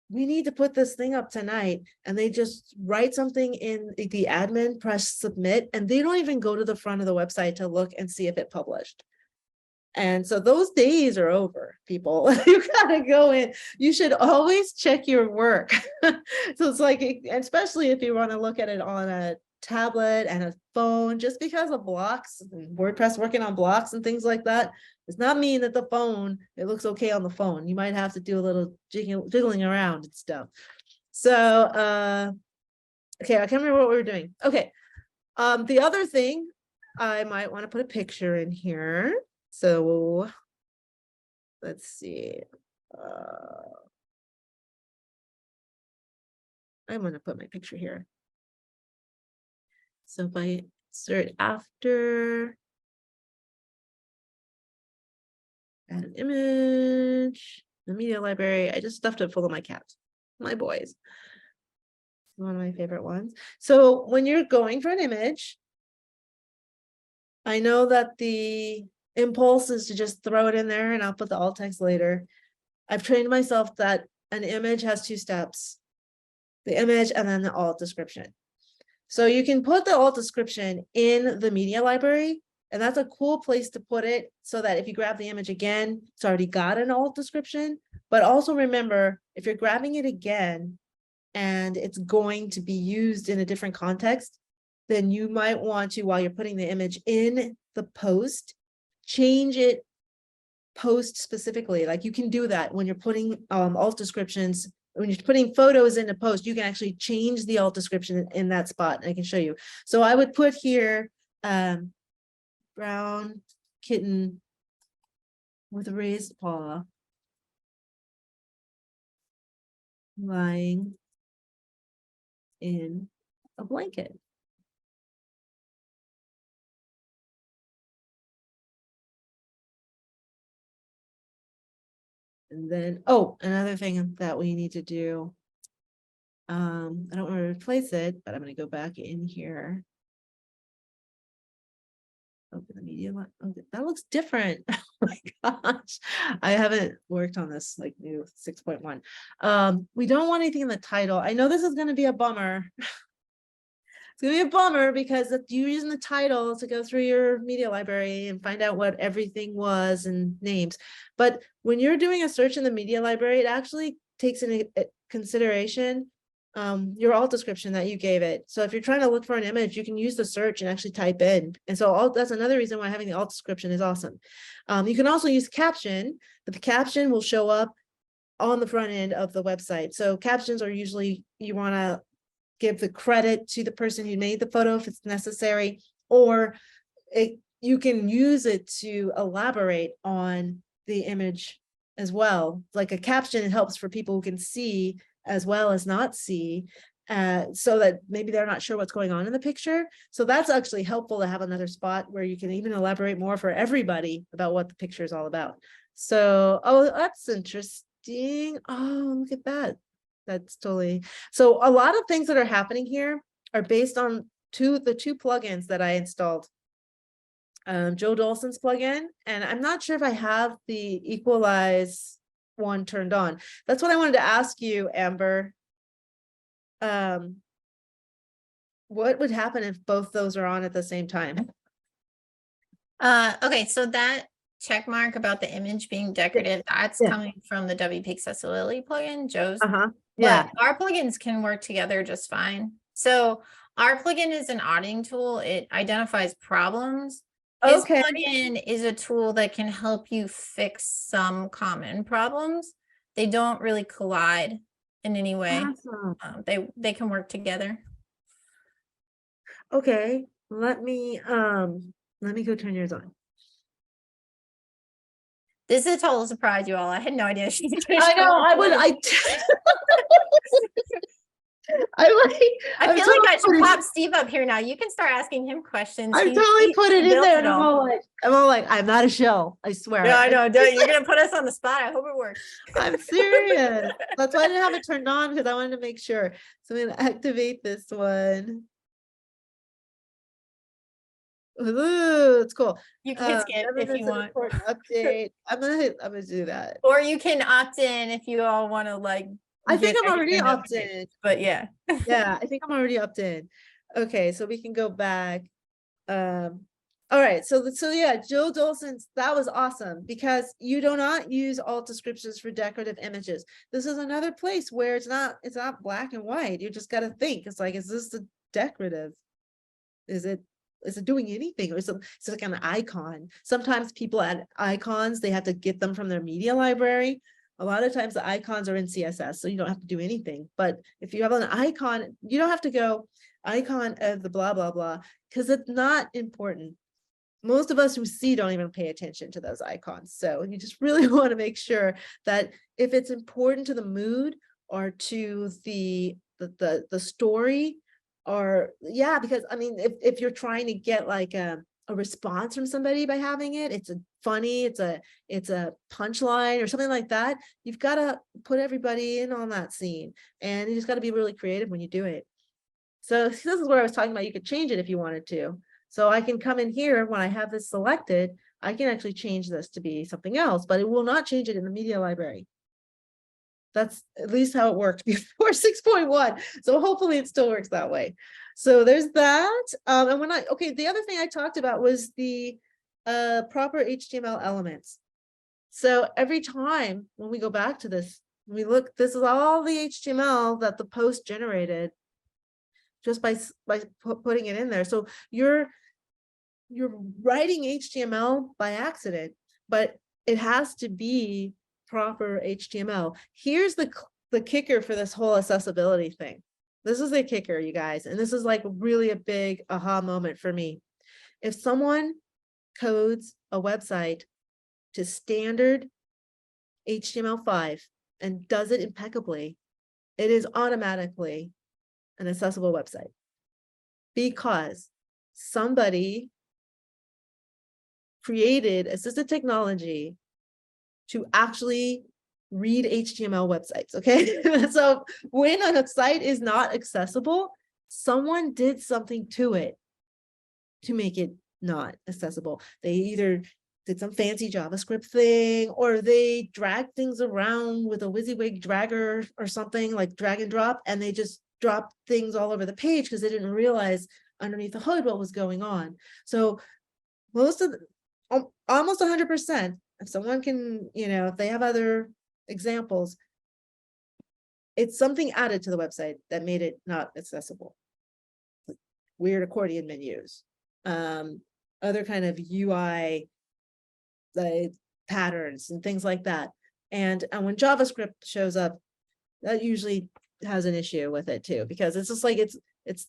we need to put this thing up tonight, and they just write something in the admin, press submit, and they don't even go to the front of the website to look and see if it published. And so those days are over, people. You gotta go in. You should always check your work. So it's like, especially if you want to look at it on a tablet and a phone, just because of blocks and WordPress working on blocks and things like that does not mean that the phone, it looks okay on the phone. You might have to do a little jiggling around and stuff. So okay, I can't remember what we were doing. Okay. The other thing, I might want to put a picture in here. So let's see. I'm going to put my picture here. So if I insert after, add an image, the media library, I just stuffed it full of my cats, my boys. One of my favorite ones. So when you're going for an image, I know that the impulse is to just throw it in there, and I'll put the alt text later. I've trained myself that an image has 2 steps, the image and then the alt description. So you can put the alt description in the media library, and that's a cool place to put it so that if you grab the image again, it's already got an alt description. But also remember, if you're grabbing it again and it's going to be used in a different context, then you might want to, while you're putting the image in the post, change it post specifically. Like you can do that when you're putting alt descriptions. When you're putting photos into post, you can actually change the alt description in that spot. And I can show you. So I would put here, brown kitten with a raised paw lying in a blanket. And then, oh, another thing that we need to do, I don't want to replace it, but I'm going to go back in here. Open the media. Okay, that looks different. Oh my gosh, I haven't worked on this like new 6.1. We don't want anything in the title. I know this is going to be a bummer. It's gonna be a bummer because you're using the title to go through your media library and find out what everything was and names. But when you're doing a search in the media library, it actually takes into consideration your alt description that you gave it. So if you're trying to look for an image, you can use the search and actually type in. And so that's another reason why having the alt description is awesome. You can also use caption, but the caption will show up on the front end of the website. So captions are usually, you want to give the credit to the person who made the photo if it's necessary, or you can use it to elaborate on the image as well. Like a caption, it helps for people who can see as well as not see, so that maybe they're not sure what's going on in the picture. So that's actually helpful to have another spot where you can even elaborate more for everybody about what the picture is all about. So, oh, that's interesting. Oh, look at that. That's totally, so a lot of things that are happening here are based on the two plugins that I installed. Joe Dolson's plugin, and I'm not sure if I have the equalize one turned on. That's what I wanted to ask you, Amber. What would happen if both those are on at the same time? Okay, so that check mark about the image being decorative, that's Yeah. coming from the WP Accessibility plugin, Joe's. Yeah. But our plugins can work together just fine. So our plugin is an auditing tool. It identifies problems. His Okay. plugin is a tool that can help you fix some common problems. They don't really collide in any way. Awesome. They can work together. Okay. Let me Let me go turn yours on. This is a total surprise, you all. I had no idea she was gonna I show know, up I would, late. I like, I I'm feel like I totally should pop Steve up here now. You can start asking him questions. I He totally put it in built there, it and all. I'm all like, I'm not a shell. I swear. Yeah, I know. You're gonna put us on the spot. I hope it works. I'm serious. That's why I didn't have it turned on, because I wanted to make sure. So I'm gonna activate this one. Ooh, it's cool. You can skip Seven if you minutes of want, important update. I'm gonna do that. or you can opt in if you all want to like. I think get I'm already extra opted in. notifications. But yeah. Yeah, I think I'm already opted in. Okay, so we can go back. All right, so yeah, Joe Dolson's, that was awesome, because you do not use alt descriptions for decorative images. This is another place where it's not black and white. You just got to think. It's like, is this a decorative? Is it doing anything, or is it like an icon? Sometimes people add icons, they have to get them from their media library. A lot of times the icons are in CSS, so you don't have to do anything. But if you have an icon, you don't have to go icon of the blah blah blah, because it's not important. Most of us who see don't even pay attention to those icons. So you just really want to make sure that if it's important to the mood or to the story, or yeah, because I mean, if you're trying to get like a response from somebody by having it, it's a funny, it's a punchline or something like that, you've got to put everybody in on that scene, and you just got to be really creative when you do it. So this is where I was talking about, you could change it if you wanted to. So I can come in here when I have this selected, I can actually change this to be something else, but it will not change it in the media library. That's at least how it worked before 6.1. So hopefully it still works that way. So there's that. And the other thing I talked about was the proper HTML elements. So every time when we go back to this, we look, this is all the HTML that the post generated just by putting it in there. So you're writing HTML by accident, but it has to be proper HTML. Here's the kicker for this whole accessibility thing. This is the kicker, you guys, and this is like really a big aha moment for me. If someone codes a website to standard HTML5 and does it impeccably, it is automatically an accessible website, because somebody created assistive technology to actually read HTML websites, okay? So when a site is not accessible, someone did something to it to make it not accessible. They either did some fancy JavaScript thing, or they drag things around with a WYSIWYG dragger or something, like drag and drop, and they just dropped things all over the page because they didn't realize underneath the hood what was going on. So almost 100%, if someone can, if they have other examples, it's something added to the website that made it not accessible. Like weird accordion menus, other kind of UI patterns and things like that. And when JavaScript shows up, that usually has an issue with it too, because it's just like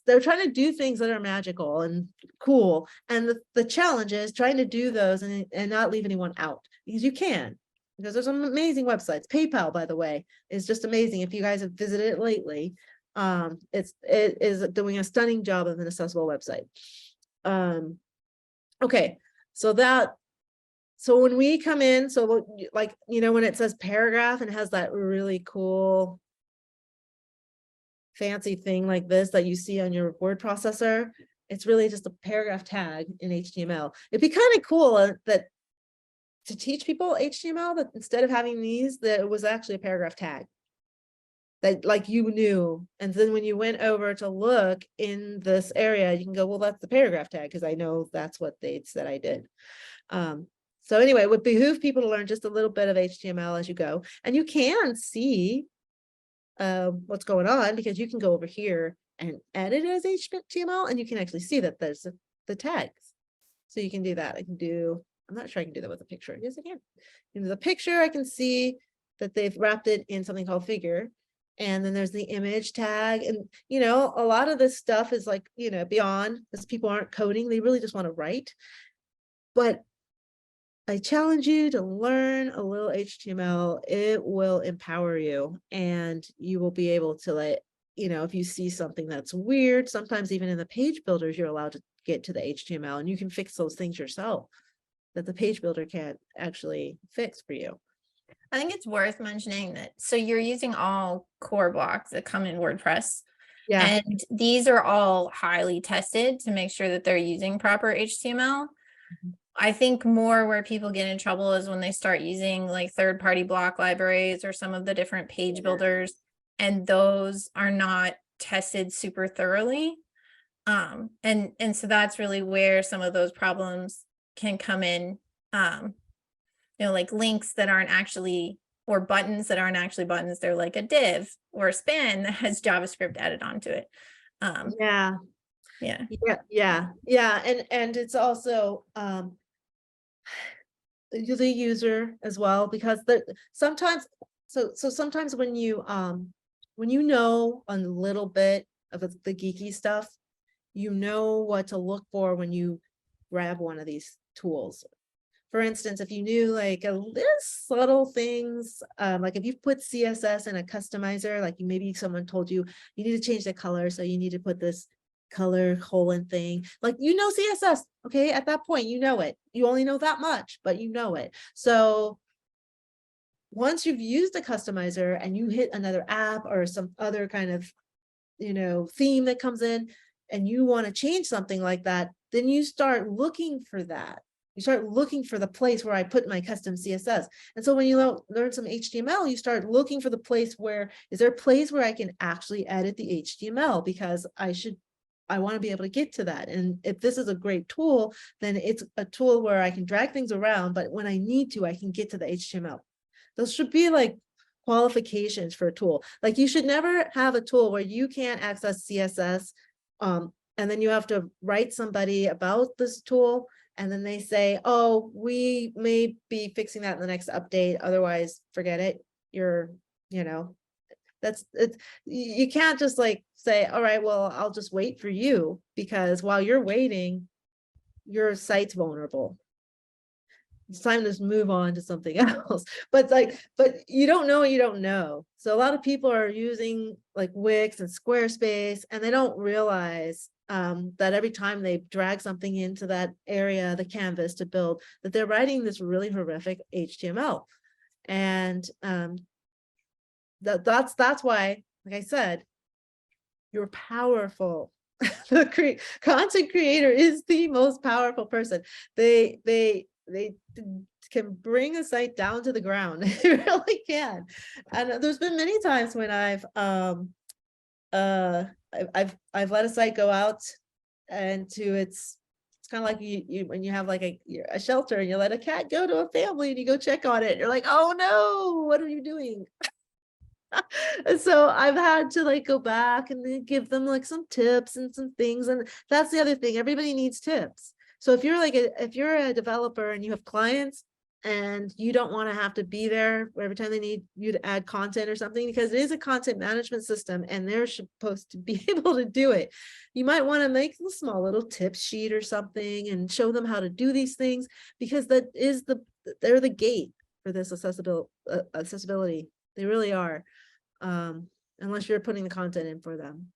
they're trying to do things that are magical and cool, and the challenge is trying to do those and not leave anyone out, because you can, because there's some amazing websites. PayPal, by the way, is just amazing. If you guys have visited it lately, it is doing a stunning job of an accessible website. Okay, so when we come in, so like, when it says paragraph and has that really cool fancy thing like this that you see on your word processor, it's really just a paragraph tag in HTML. It'd be kind of cool that to teach people HTML, that instead of having these, that it was actually a paragraph tag that like you knew. And then when you went over to look in this area, you can go, well, that's the paragraph tag, because I know that's what they said I did. So anyway, it would behoove people to learn just a little bit of HTML as you go, and you can see what's going on, because you can go over here and edit as HTML, and you can actually see that there's the tags. So you can do that. I'm not sure I can do that with a picture. Yes, I can. In the picture, I can see that they've wrapped it in something called figure. And then there's the image tag. And, a lot of this stuff is like, beyond, because people aren't coding. They really just want to write. But I challenge you to learn a little HTML. It will empower you, and you will be able to, like, if you see something that's weird, sometimes even in the page builders, you're allowed to get to the HTML, and you can fix those things yourself that the page builder can't actually fix for you. I think it's worth mentioning that, so you're using all core blocks that come in WordPress, Yeah. and these are all highly tested to make sure that they're using proper HTML. Mhm. I think more where people get in trouble is when they start using like third-party block libraries or some of the different page builders, and those are not tested super thoroughly. And so that's really where some of those problems can come in. Like links that aren't actually, or buttons that aren't actually buttons, they're like a div or a span that has JavaScript added onto it. Yeah. Yeah. Yeah. And it's also the user as well, because sometimes, so sometimes when you know a little bit of the geeky stuff, you know what to look for when you grab one of these tools. For instance, if you knew like a little subtle things, like if you put CSS in a customizer, like maybe someone told you you need to change the color, so you need to put this color colon thing, like CSS, okay, at that point you know it. You only know that much, but you know it. So once you've used a customizer and you hit another app or some other kind of theme that comes in, and you want to change something like that, then you start looking for that. You start looking for the place where I put my custom CSS. And so when you learn some HTML, you start looking for the place where, is there a place where I can actually edit the HTML? Because I want to be able to get to that. And if this is a great tool, then it's a tool where I can drag things around, but when I need to, I can get to the HTML. Those should be like qualifications for a tool. Like you should never have a tool where you can't access CSS, and then you have to write somebody about this tool, and then they say, oh, we may be fixing that in the next update, otherwise forget it. That's it. You can't just like say, all right, well, I'll just wait for you, because while you're waiting, your site's vulnerable. It's time to just move on to something else. But you don't know what you don't know. So a lot of people are using like Wix and Squarespace, and they don't realize that every time they drag something into that area, the canvas to build, that they're writing this really horrific HTML. And that's why, like I said, you're powerful. The content creator is the most powerful person. They can bring a site down to the ground. They really can. And there's been many times when I've let a site go out and it's kind of like you when you have like a shelter and you let a cat go to a family and you go check on it, and you're like, oh no, what are you doing? And so I've had to like go back and then give them like some tips and some things. And that's the other thing. Everybody needs tips. So if you're if you're a developer and you have clients and you don't want to have to be there every time they need you to add content or something, because it is a content management system and they're supposed to be able to do it, you might want to make a small little tip sheet or something and show them how to do these things, because they're the gate for this accessibility. They really are. Unless you're putting the content in for them.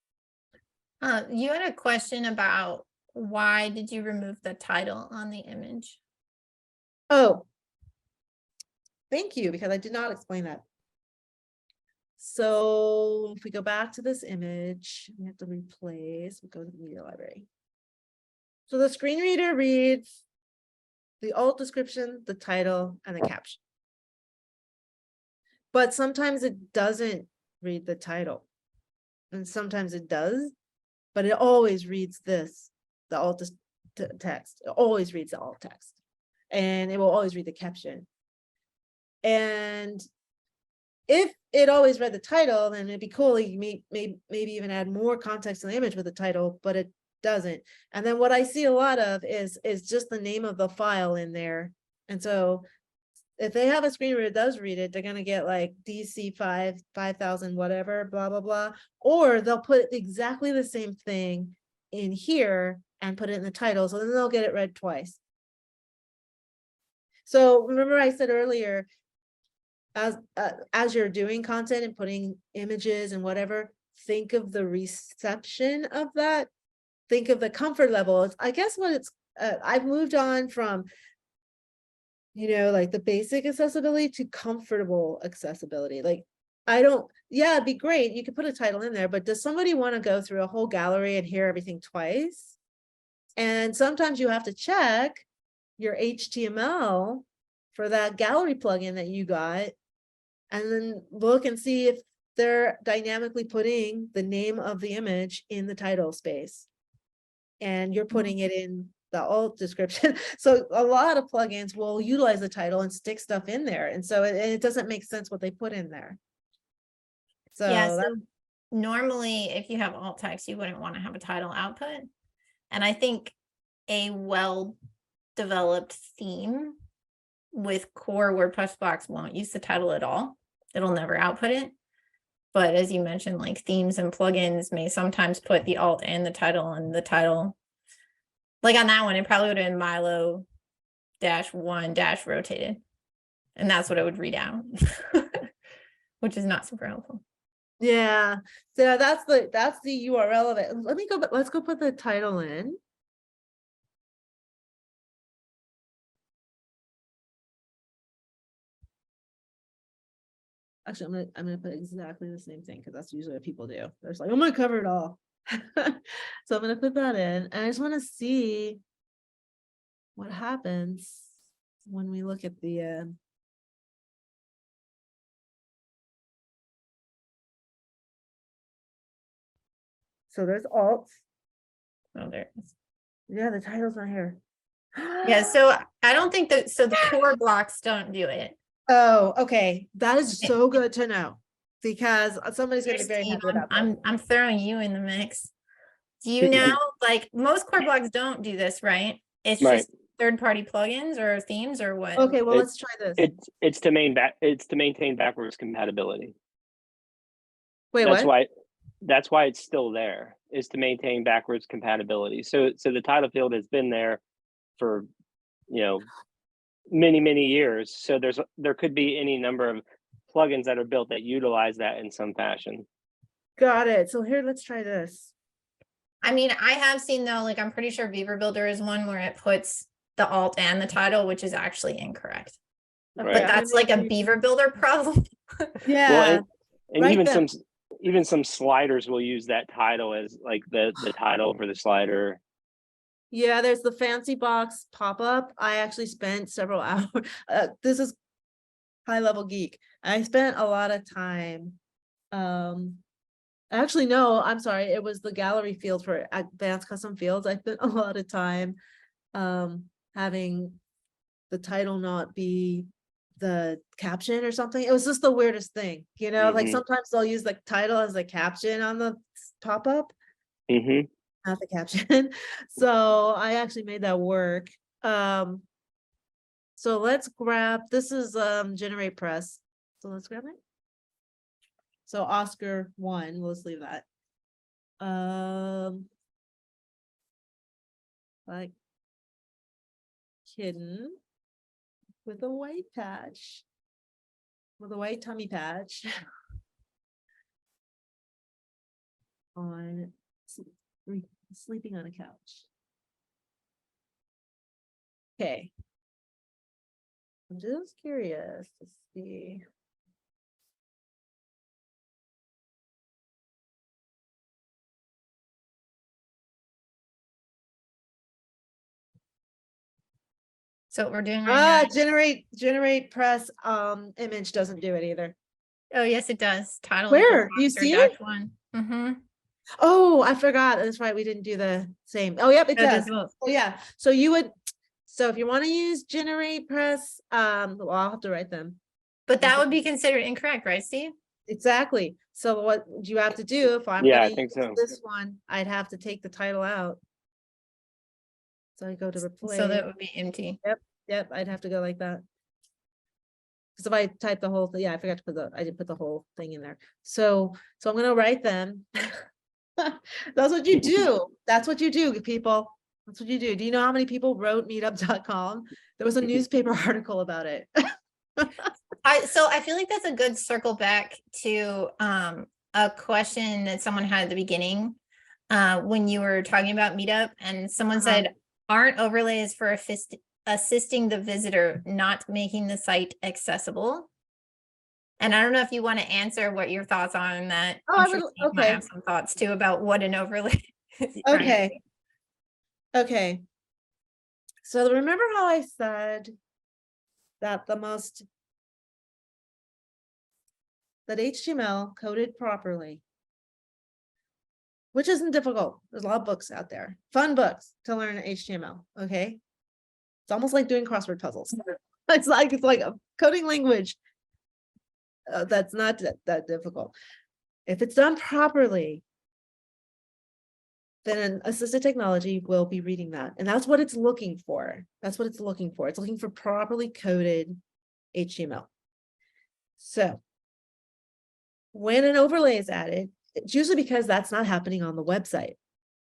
You had a question about why did you remove the title on the image? Oh, thank you, because I did not explain that. So if we go back to this image, we have to replace, we'll go to the media library. So the screen reader reads the alt description, the title, and the caption. But sometimes it doesn't read the title. And sometimes it does, but it always reads the alt text. It always reads the alt text. And it will always read the caption. And if it always read the title, then it'd be cool. You maybe even add more context to the image with the title, but it doesn't. And then what I see a lot of is just the name of the file in there. And so if they have a screen reader that does read it, they're going to get like DC 5000, whatever, blah, blah, blah. Or they'll put exactly the same thing in here and put it in the title. So then they'll get it read twice. So remember I said earlier, as you're doing content and putting images and whatever, think of the reception of that. Think of the comfort level. I guess what it's, I've moved on from, like the basic accessibility to comfortable accessibility. Like, yeah, it'd be great. You could put a title in there, but does somebody want to go through a whole gallery and hear everything twice? And sometimes you have to check your HTML for that gallery plugin that you got, and then look and see if they're dynamically putting the name of the image in the title space. And you're putting it in the alt description. So a lot of plugins will utilize the title and stick stuff in there. And so it doesn't make sense what they put in there. So, yeah, so normally if you have alt text, you wouldn't want to have a title output. And I think a well-developed theme with core WordPress blocks won't use the title at all. It'll never output it. But as you mentioned, like themes and plugins may sometimes put the alt and the title, and the title, like on that one, it probably would have been Milo -1 rotated. And that's what it would read out, which is not super helpful. yeah. So that's the URL of it. Let's go put the title in. Actually, I'm gonna put exactly the same thing because that's usually what people do. They're just like, I'm gonna cover it all. So I'm gonna put that in, and I just want to see what happens when we look at the so there's alt. Oh, there it is. Yeah, the title's not here. Yeah, so I don't think that, so the core blocks don't do it. Oh, okay. That is so good to know, because somebody's gonna be very Steve, happy about that. I'm throwing you in the mix. Do you know, like most core blocks don't do this, right? It's Right. just third-party plugins or themes or what? Okay, well, let's try this. It's to maintain backwards compatibility. Wait, That's why it's still there, is to maintain backwards compatibility. So the title field has been there for, many years. So there could be any number of plugins that are built that utilize that in some fashion. Got it. So here, let's try this. I mean, I have seen though, like I'm pretty sure Beaver Builder is one where it puts the alt and the title, which is actually incorrect. Right. But that's like a Beaver Builder problem. Yeah. Well, and even some sliders will use that title as like the title for the slider. Yeah, there's the fancy box pop-up. I actually spent several hours. This is high level geek. I spent a lot of time. Actually, no, I'm sorry. It was the gallery field for advanced custom fields. I spent a lot of time having the title not be the caption or something. It was just the weirdest thing, like sometimes they'll use the title as the caption on the pop-up. Not the caption. So I actually made that work. So let's grab, this is generate press. So let's grab it. So Oscar 1, let's leave that. Like kitten with a white patch, with a white tummy patch on sleeping on a couch. Okay. I'm just curious to see. So what we're doing right now. Generate press image doesn't do it either. Oh, yes, it does. Title. Where? Do you see it? -1. Oh, I forgot. That's right. We didn't do the same. Oh, yep, it does. Oh, yeah. So if you want to use generate press, well, I'll have to write them. But that would be considered incorrect, right, Steve? Exactly. So what you have to do, if I'm I going think to so. use this one, I'd have to take the title out. So I go to replace. So that would be empty. Yep, I'd have to go like that. Because if I type the whole thing, I forgot to put I didn't put the whole thing in there. So I'm gonna write them. That's what you do. That's what you do, people. That's what you do. Do you know how many people wrote meetup.com? There was a newspaper article about it. So I feel like that's a good circle back to a question that someone had at the beginning when you were talking about Meetup, and someone said, aren't overlays for assisting the visitor, not making the site accessible? And I don't know if you want to answer what your thoughts are on that. Oh, I'm I sure would, Steve might okay. have some thoughts too about what an overlay is. Okay. Okay. So remember how I said that that HTML coded properly, which isn't difficult. There's a lot of books out there, fun books to learn HTML. Okay. It's almost like doing crossword puzzles. It's like a coding language. That's not that difficult. If it's done properly, then an assistive technology will be reading that. And that's what it's looking for. That's what it's looking for. It's looking for properly coded HTML. So when an overlay is added, it's usually because that's not happening on the website.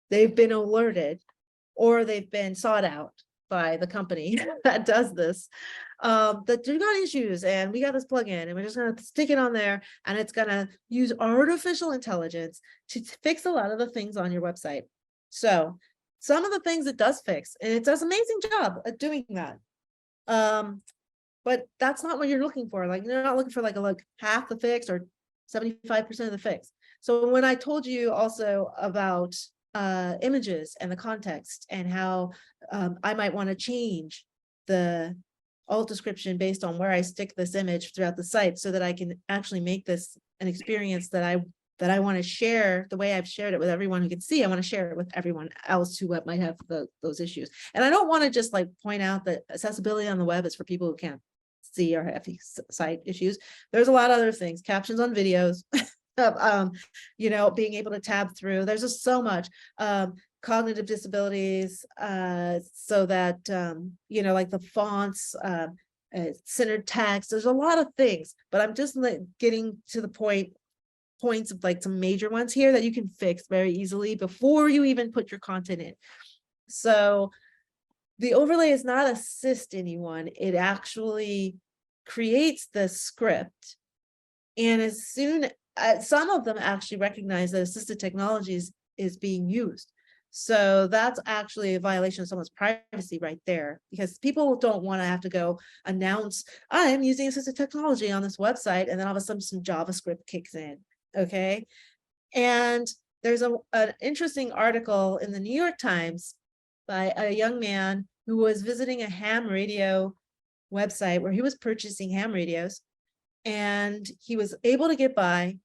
They've been alerted or they've been sought out by the company that does this, that you got issues and we got this plugin and we're just going to stick it on there and it's going to use artificial intelligence to fix a lot of the things on your website. So some of the things it does fix, and it does an amazing job at doing that. But that's not what you're looking for. Like, you're not looking for like half the fix or 75% of the fix. So when I told you also about images and the context and how I might want to change the alt description based on where I stick this image throughout the site so that I can actually make this an experience that I want to share the way I've shared it with everyone who can see. I want to share it with everyone else who might have those issues. And I don't want to just like point out that accessibility on the web is for people who can't see or have site issues. There's a lot of other things, captions on videos, you know, being able to tab through. There's just so much. Cognitive disabilities, so that, you know, like the fonts, centered text, there's a lot of things, but I'm just like getting to the points of like some major ones here that you can fix very easily before you even put your content in. So the overlay is not assist anyone, it actually creates the script. And as soon as some of them actually recognize that assisted technologies is being used. So that's actually a violation of someone's privacy right there, because people don't want to have to go announce, I'm using assistive technology on this website, and then all of a sudden some JavaScript kicks in. Okay. And there's an interesting article in the New York Times by a young man who was visiting a ham radio website where he was purchasing ham radios, and he was able to get by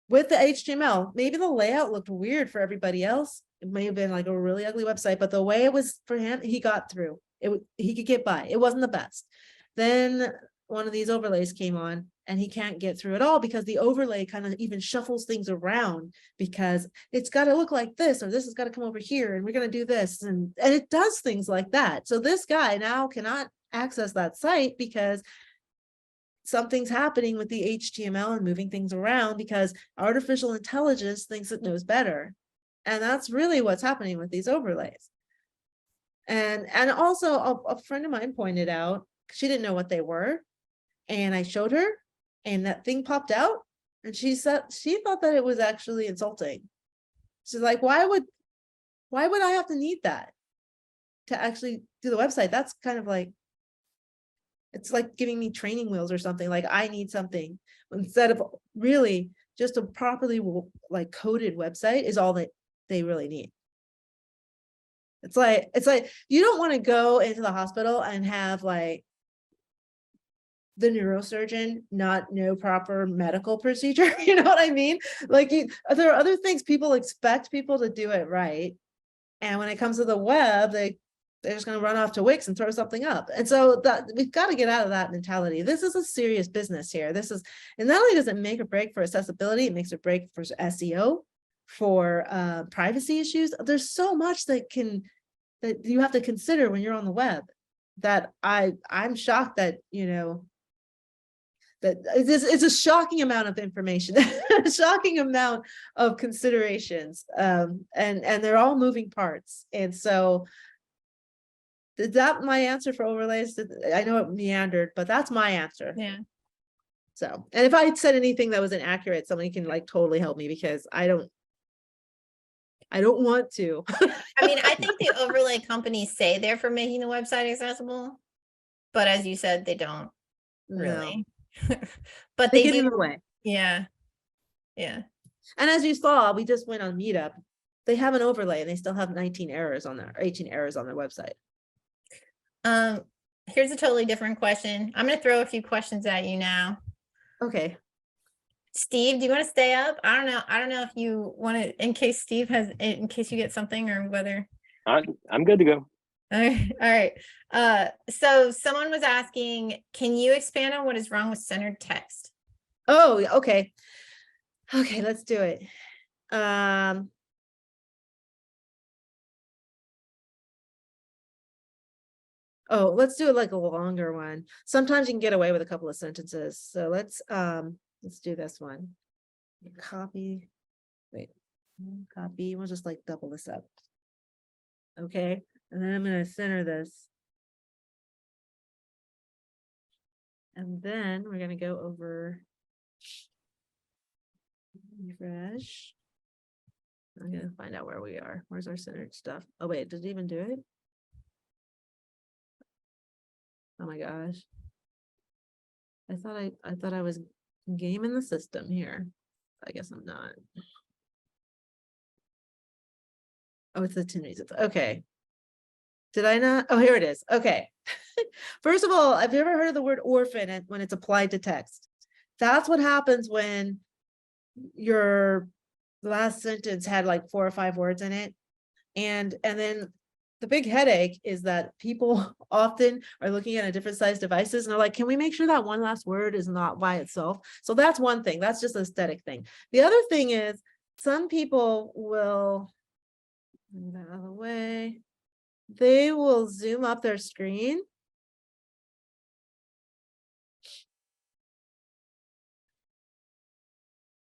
with the HTML. Maybe the layout looked weird for everybody else. It may have been like a really ugly website, but the way it was for him, he got through it. He could get by. It wasn't the best. Then one of these overlays came on and he can't get through at all because the overlay kind of even shuffles things around, because it's got to look like this, or this has got to come over here, and we're going to do this. And it does things like that. So this guy now cannot access that site because something's happening with the HTML and moving things around because artificial intelligence thinks it knows better. And that's really what's happening with these overlays. And also a friend of mine pointed out, she didn't know what they were. And I showed her, and that thing popped out. And she said, she thought that it was actually insulting. She's like, why would I have to need that to actually do the website? That's kind of like, it's like giving me training wheels or something. Like I need something, instead of really just a properly like coded website is all that they really need. It's like you don't want to go into the hospital and have like the neurosurgeon not know proper medical procedure. You know what I mean? Like there are other things people expect people to do it right. And when it comes to the web, they're just going to run off to Wix and throw something up. And so that we've got to get out of that mentality. This is a serious business here. And not only does it make or break for accessibility, it makes or break for SEO, for privacy issues. There's so much that you have to consider when you're on the web, that I'm shocked that, you know, that it's a shocking amount of information, a shocking amount of considerations, and they're all moving parts. And so is that my answer for overlays? I know it meandered, but that's my answer. Yeah. So, and if I said anything that was inaccurate, somebody can like totally help me, because I don't want to. I mean, I think the overlay companies say they're for making the website accessible, but as you said, they don't really. But They they get do. in the way. Yeah. Yeah. And as you saw, we just went on Meetup. They have an overlay and they still have 19 errors on there, 18 errors on their website. Here's a totally different question. I'm going to throw a few questions at you now. Okay. Steve, do you want to stay up? I don't know if you want to, in case Steve has, in case you get something, or whether. I'm good to go. All right. So someone was asking, can you expand on what is wrong with centered text? Oh, okay. Okay, let's do it. Oh, let's do it like a longer one. Sometimes you can get away with a couple of sentences. So let's do this one. Copy. Wait, copy. We'll just like double this up. Okay, and then I'm going to center this. And then we're going to go over refresh. I'm going to find out where we are. Where's our centered stuff? Oh, wait, did it even do it? Oh my gosh. I thought I was gaming the system here. I guess I'm not. Oh, it's the 10 reasons. Okay. Did I not? Oh, here it is. Okay. First of all, have you ever heard of the word orphan and when it's applied to text? That's what happens when your last sentence had like 4 or 5 words in it. And then the big headache is that people often are looking at a different size devices and they're like, can we make sure that one last word is not by itself? So that's one thing. That's just an aesthetic thing. The other thing is some people will, move that out of the way, they will zoom up their screen.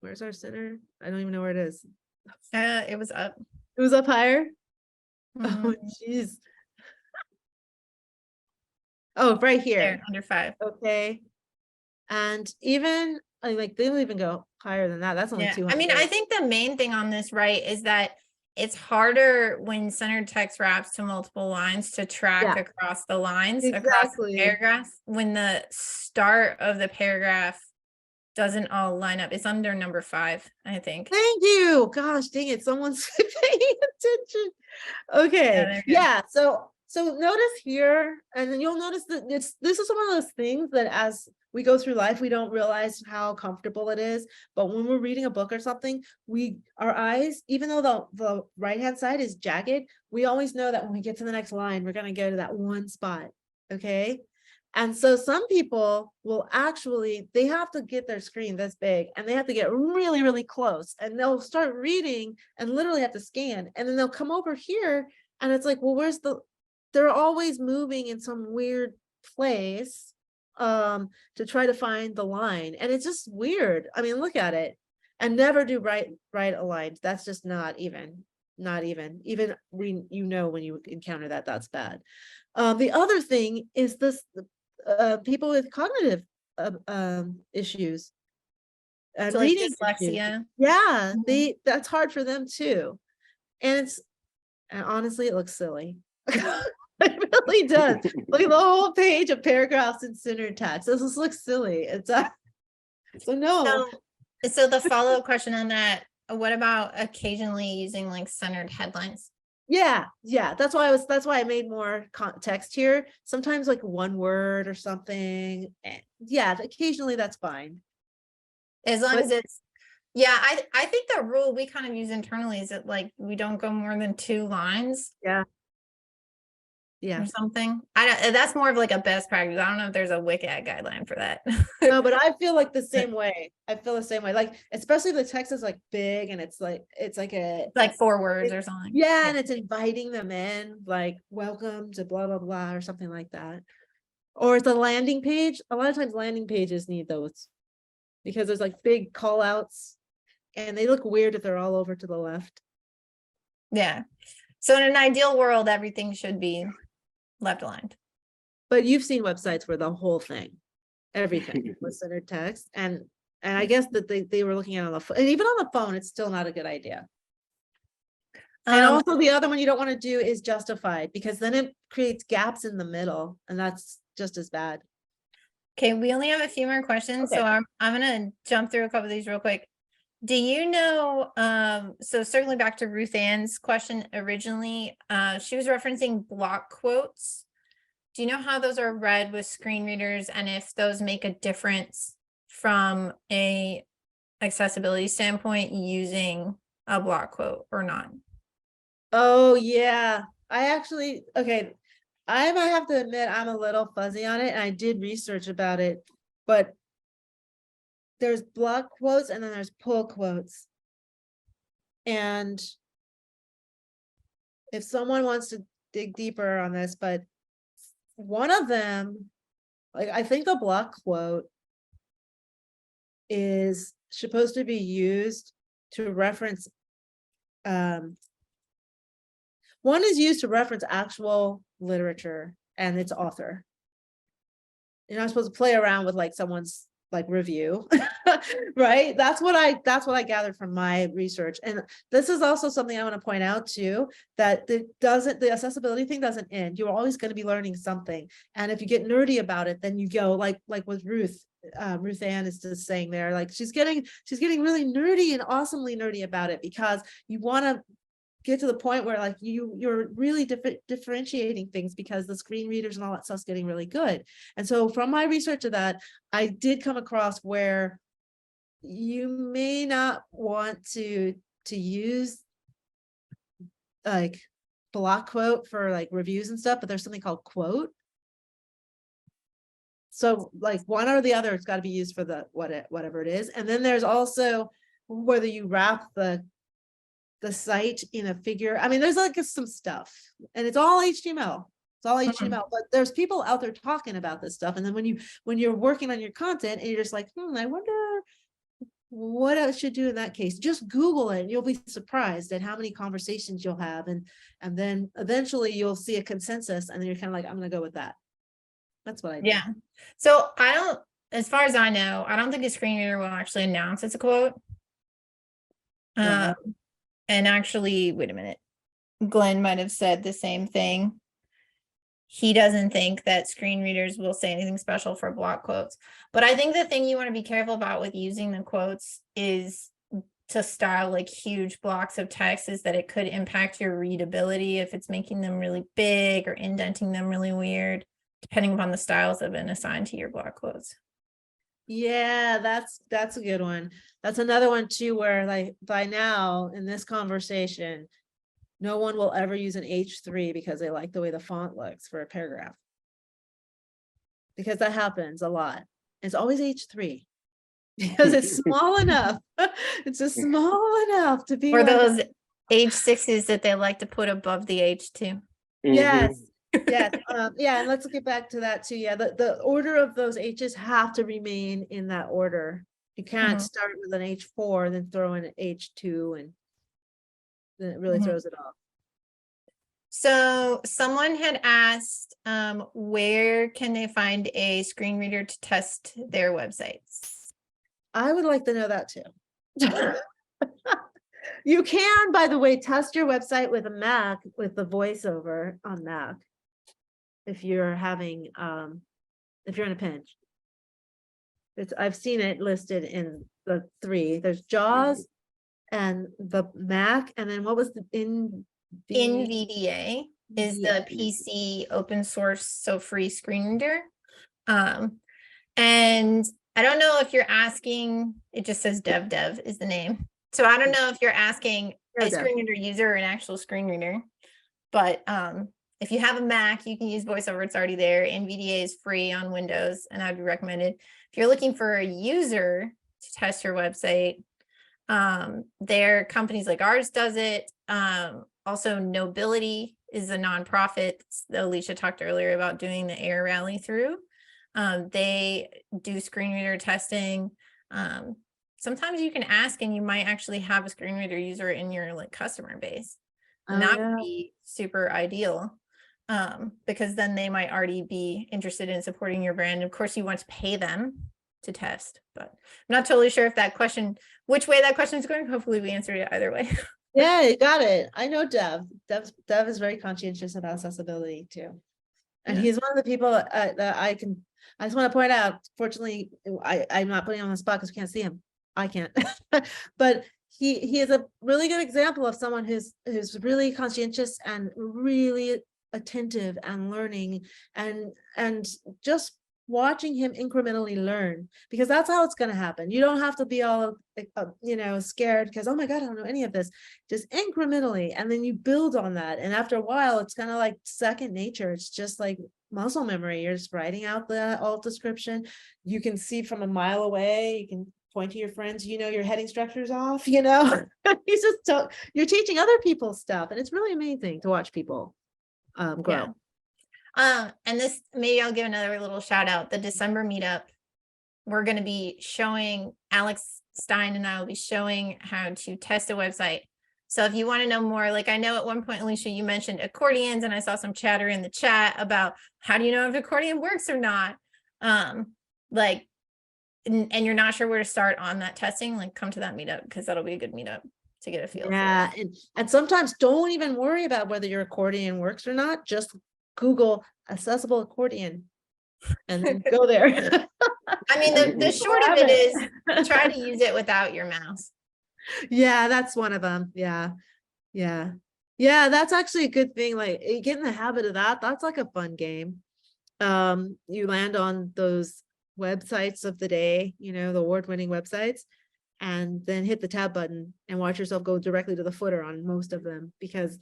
Where's our center? I don't even know where it is. It was up. It was up higher. Mhm. Oh, geez. Oh, right here. There, under 5. Okay. And even like they'll even go higher than that. That's only Yeah. 200. I mean, I think the main thing on this, right, is that it's harder when centered text wraps to multiple lines to track across the lines, across the Exactly. paragraphs, when the start of the paragraph doesn't all line up. It's under number 5, I think. Thank you. Gosh, dang it. Someone's paying attention. Okay. Yeah. So notice here, and then you'll notice that this is one of those things that as we go through life, we don't realize how comfortable it is. But when we're reading a book or something, our eyes, even though the right-hand side is jagged, we always know that when we get to the next line, we're going to go to that one spot. Okay. And so some people will actually, they have to get their screen this big and they have to get really, really close and they'll start reading and literally have to scan. And then they'll come over here and it's like, well, they're always moving in some weird place to try to find the line. And it's just weird. I mean, look at it, and never do right aligned. That's just not even when you encounter that, that's bad. The other thing is this, people with cognitive issues and So like reading dyslexia. issues. Yeah, that's hard for them too. And honestly, it looks silly. It really does. Look at the whole page of paragraphs in centered text. This just looks silly. It's so no. So the follow-up question on that, what about occasionally using like centered headlines? Yeah, that's why I made more text here. Sometimes like one word or something. Yeah, occasionally that's fine. As long as it's, yeah, I think the rule we kind of use internally is that like we don't go more than 2 lines. Yeah. Or something. That's more of like a best practice. I don't know if there's a WCAG guideline for that. No, but I feel like the same way. Like, especially if the text is like big and it's like 4 words or something. Yeah, and it's inviting them in, like welcome to blah blah blah or something like that. Or the landing page. A lot of times landing pages need those because there's like big call outs and they look weird if they're all over to the left. Yeah. So in an ideal world, everything should be left aligned. But you've seen websites where the whole thing, everything was centered text. And I guess that they were looking at it on the phone. And even on the phone, it's still not a good idea. And also the other one you don't want to do is justified, because then it creates gaps in the middle, and that's just as bad. Okay, we only have a few more questions, so Okay. I'm gonna jump through a couple of these real quick. Do you know, so certainly back to Ruth Ann's question originally, she was referencing block quotes. Do you know how those are read with screen readers and if those make a difference from a accessibility standpoint using a block quote or not? Oh yeah, I actually, okay, I might have to admit I'm a little fuzzy on it, and I did research about it, but there's block quotes and then there's pull quotes. And if someone wants to dig deeper on this, but one of them, like I think the block quote is supposed to be used to reference, one is used to reference actual literature and its author. You're not supposed to play around with like someone's like review, right? That's what I gathered from my research. And this is also something I want to point out too, that the accessibility thing doesn't end. You're always going to be learning something. And if you get nerdy about it, then you go like with Ruth Ann is just saying there, like she's getting really nerdy and awesomely nerdy about it, because you want to get to the point where like you're really differentiating things, because the screen readers and all that stuff's getting really good. And so from my research of that, I did come across where you may not want to use like block quote for like reviews and stuff, but there's something called quote. So like one or the other, it's got to be used for the whatever it is. And then there's also whether you wrap the site in a figure. I mean, there's like some stuff, and it's all HTML. It's all HTML, but there's people out there talking about this stuff. And then when you're working on your content and you're just like, I wonder what I should do in that case, just Google it and you'll be surprised at how many conversations you'll have. And then eventually you'll see a consensus, and then you're kind of like, I'm going to go with that. That's what I do. Yeah. So as far as I know, I don't think a screen reader will actually announce it's a quote. And actually, wait a minute, Glenn might have said the same thing. He doesn't think that screen readers will say anything special for block quotes. But I think the thing you want to be careful about with using the quotes is to style like huge blocks of text, is that it could impact your readability if it's making them really big or indenting them really weird, depending upon the styles that have been assigned to your block quotes. Yeah, that's a good one. That's another one too, where like by now in this conversation, no one will ever use an H3 because they like the way the font looks for a paragraph. Because that happens a lot. It's always H3 because it's small enough. It's just small enough to be. Or those H6s that they like to put above the H2. Yes. Yes. Yeah, and let's get back to that too. Yeah, the order of those H's have to remain in that order. You can't start with an H4 and then throw in an H2, and then it really throws it off. So someone had asked, where can they find a screen reader to test their websites? I would like to know that too. You can, by the way, test your website with a Mac with the voiceover on Mac. If you're having, if you're in a pinch. I've seen it listed in the 3. There's JAWS and the Mac, and then what was the NVDA is the PC open source, so free screen reader. And I don't know if you're asking, it just says dev is the name. So I don't know if you're asking a screen reader user or an actual screen reader, but if you have a Mac, you can use VoiceOver. It's already there. NVDA is free on Windows, and I'd be recommended. If you're looking for a user to test your website, there are companies like ours does it. Also, Nobility is a nonprofit. Alicia talked earlier about doing the AIR rally through. They do screen reader testing. Sometimes you can ask and you might actually have a screen reader user in your like customer base. And that would be super ideal, because then they might already be interested in supporting your brand. Of course, you want to pay them to test, but I'm not totally sure if that question, which way that question is going. Hopefully we answered it either way. Yeah, you got it. I know Dev is very conscientious about accessibility too. And Yeah. he's one of the people that I just want to point out, fortunately, I'm not putting him on the spot because we can't see him. I can't, but he is a really good example of someone who's really conscientious and really attentive and learning and just watching him incrementally learn, because that's how it's going to happen. You don't have to be all scared because, oh my God, I don't know any of this. Just incrementally, and then you build on that, and after a while it's kind of like second nature. It's just like muscle memory. You're just writing out the alt description. You can see from a mile away. You can point to your friends, your heading structure's off, you just you're teaching other people stuff, and it's really amazing to watch people grow. Yeah. And this, maybe I'll give another little shout out. The December meetup, we're going to be showing, Alex Stein and I will be showing how to test a website. So if you want to know more, like I know at one point, Alicia, you mentioned accordions, and I saw some chatter in the chat about how do you know if accordion works or not? And you're not sure where to start on that testing, like come to that meetup, because that'll be a good meetup to get a feel. Yeah, and sometimes don't even worry about whether your accordion works or not. Just Google accessible accordion and then go there. I mean, the short of it is try to use it without your mouse. Yeah, that's one of them. Yeah. That's actually a good thing. Like, you get in the habit of that. That's like a fun game. You land on those websites of the day, the award-winning websites, and then hit the tab button and watch yourself go directly to the footer on most of them, because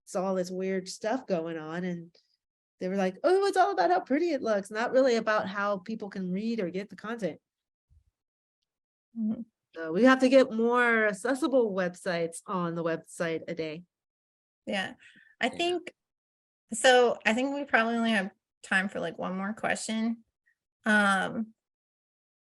it's all this weird stuff going on. And they were like, oh, it's all about how pretty it looks, not really about how people can read or get the content. Mhm. So we have to get more accessible websites on the website a day. Yeah, I think so. I think we probably only have time for like one more question.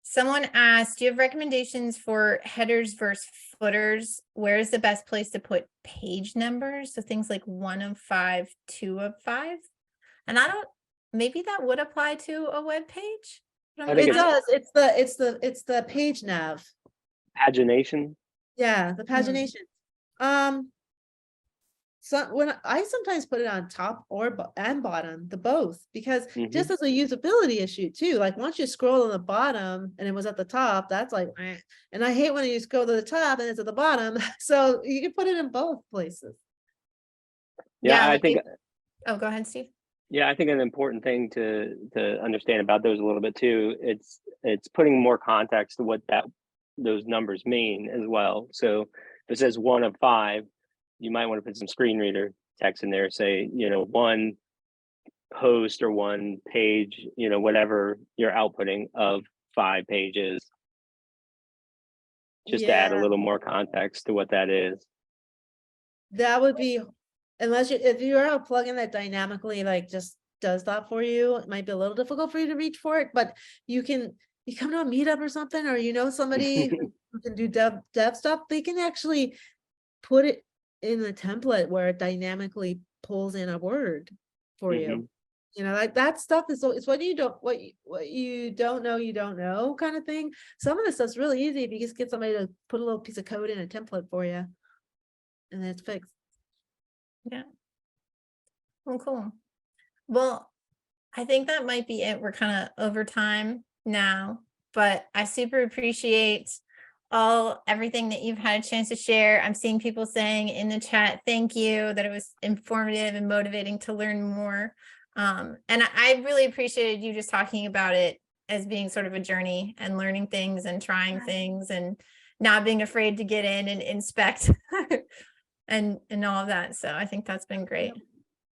Someone asked, do you have recommendations for headers versus footers? Where is the best place to put page numbers? So things like 1 of 5, 2 of 5. And maybe that would apply to a web page. It does. It's the page nav. Pagination. Yeah, the pagination. So when I sometimes put it on top and bottom, the both, because just as a usability issue too, like once you scroll on the bottom and it was at the top, that's like, and I hate when you scroll to the top and it's at the bottom. So you can put it in both places. Yeah, I think. Oh, go ahead, Steve. Yeah, I think an important thing to understand about those a little bit too, it's putting more context to what those numbers mean as well. So if it says 1 of 5, you might want to put some screen reader text in there, say, 1 post or 1 page, whatever you're outputting of 5 pages, just to add a little more context to what that is. That would be, if you're a plugin that dynamically like just does that for you, it might be a little difficult for you to reach for it, but you come to a meetup or something, or somebody who can do dev stuff, they can actually put it in the template where it dynamically pulls in a word for you. Like that stuff is, it's what you don't know kind of thing. Some of this stuff's really easy if you just get somebody to put a little piece of code in a template for you, and then it's fixed. Yeah. Well, cool. Well, I think that might be it. We're kind of over time now, but I super appreciate everything that you've had a chance to share. I'm seeing people saying in the chat, thank you, that it was informative and motivating to learn more. And I really appreciated you just talking about it as being sort of a journey and learning things and trying things and not being afraid to get in and inspect and all of that. So I think that's been great.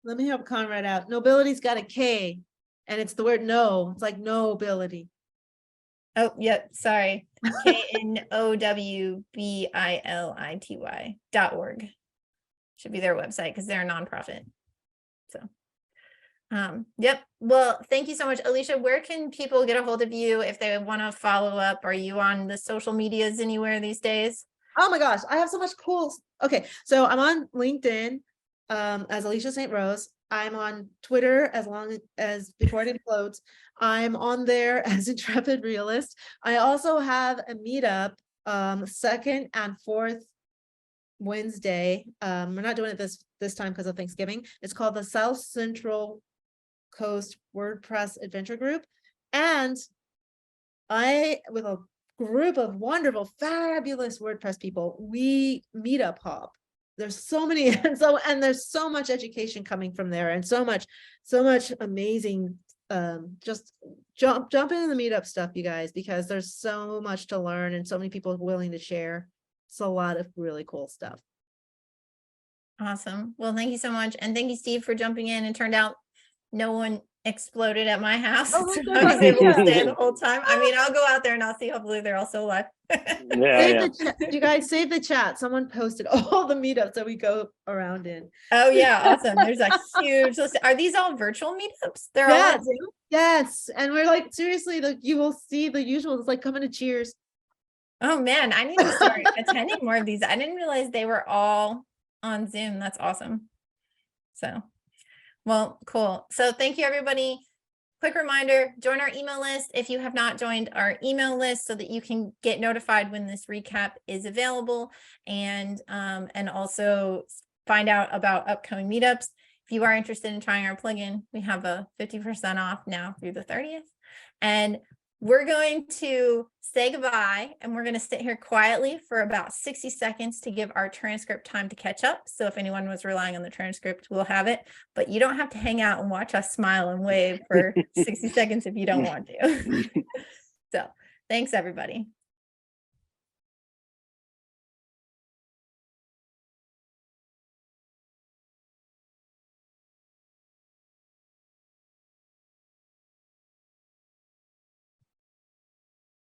Let me help Conrad out. Nobility's got a K, and it's the word no. It's like nobility. Oh, yep. Sorry. KNOWBILITY.org should be their website because they're a nonprofit. So, yep. Well, thank you so much, Alicia. Where can people get a hold of you if they want to follow up? Are you on the social medias anywhere these days? Oh my gosh, I have so much cool. Okay, so I'm on LinkedIn as Alicia St Rose. I'm on Twitter as long as before it implodes. I'm on there as Intrepid Realist. I also have a meetup second and fourth Wednesday. We're not doing it this time because of Thanksgiving. It's called the South Central Coast WordPress Adventure Group, and I, with a group of wonderful, fabulous WordPress people, we Meetup hop. There's so many, and there's so much education coming from there, and so much amazing. Just jump into the Meetup stuff, you guys, because there's so much to learn and so many people willing to share. It's a lot of really cool stuff. Awesome. Well, thank you so much. And thank you, Steve, for jumping in. And turned out no one exploded at my house. Oh my So God, I was able to yeah. stay the whole time. I mean, I'll go out there and I'll see. Hopefully they're all still alive. Yeah. You guys save the chat. Someone posted all the meetups that we go around in. Oh yeah, awesome. There's a huge list. Are these all virtual meetups? They're all Yes, on Zoom? yes. And we're like, seriously, you will see the usual. It's like coming to Cheers. Oh man, I need to start attending more of these. I didn't realize they were all on Zoom. That's awesome. So, well, cool. So thank you, everybody. Quick reminder, join our email list if you have not joined our email list so that you can get notified when this recap is available, and also find out about upcoming meetups. If you are interested in trying our plugin, we have a 50% off now through the 30th. And we're going to say goodbye, and we're going to sit here quietly for about 60 seconds to give our transcript time to catch up. So if anyone was relying on the transcript, we'll have it, but you don't have to hang out and watch us smile and wave for 60 seconds if you don't want to. So thanks, everybody.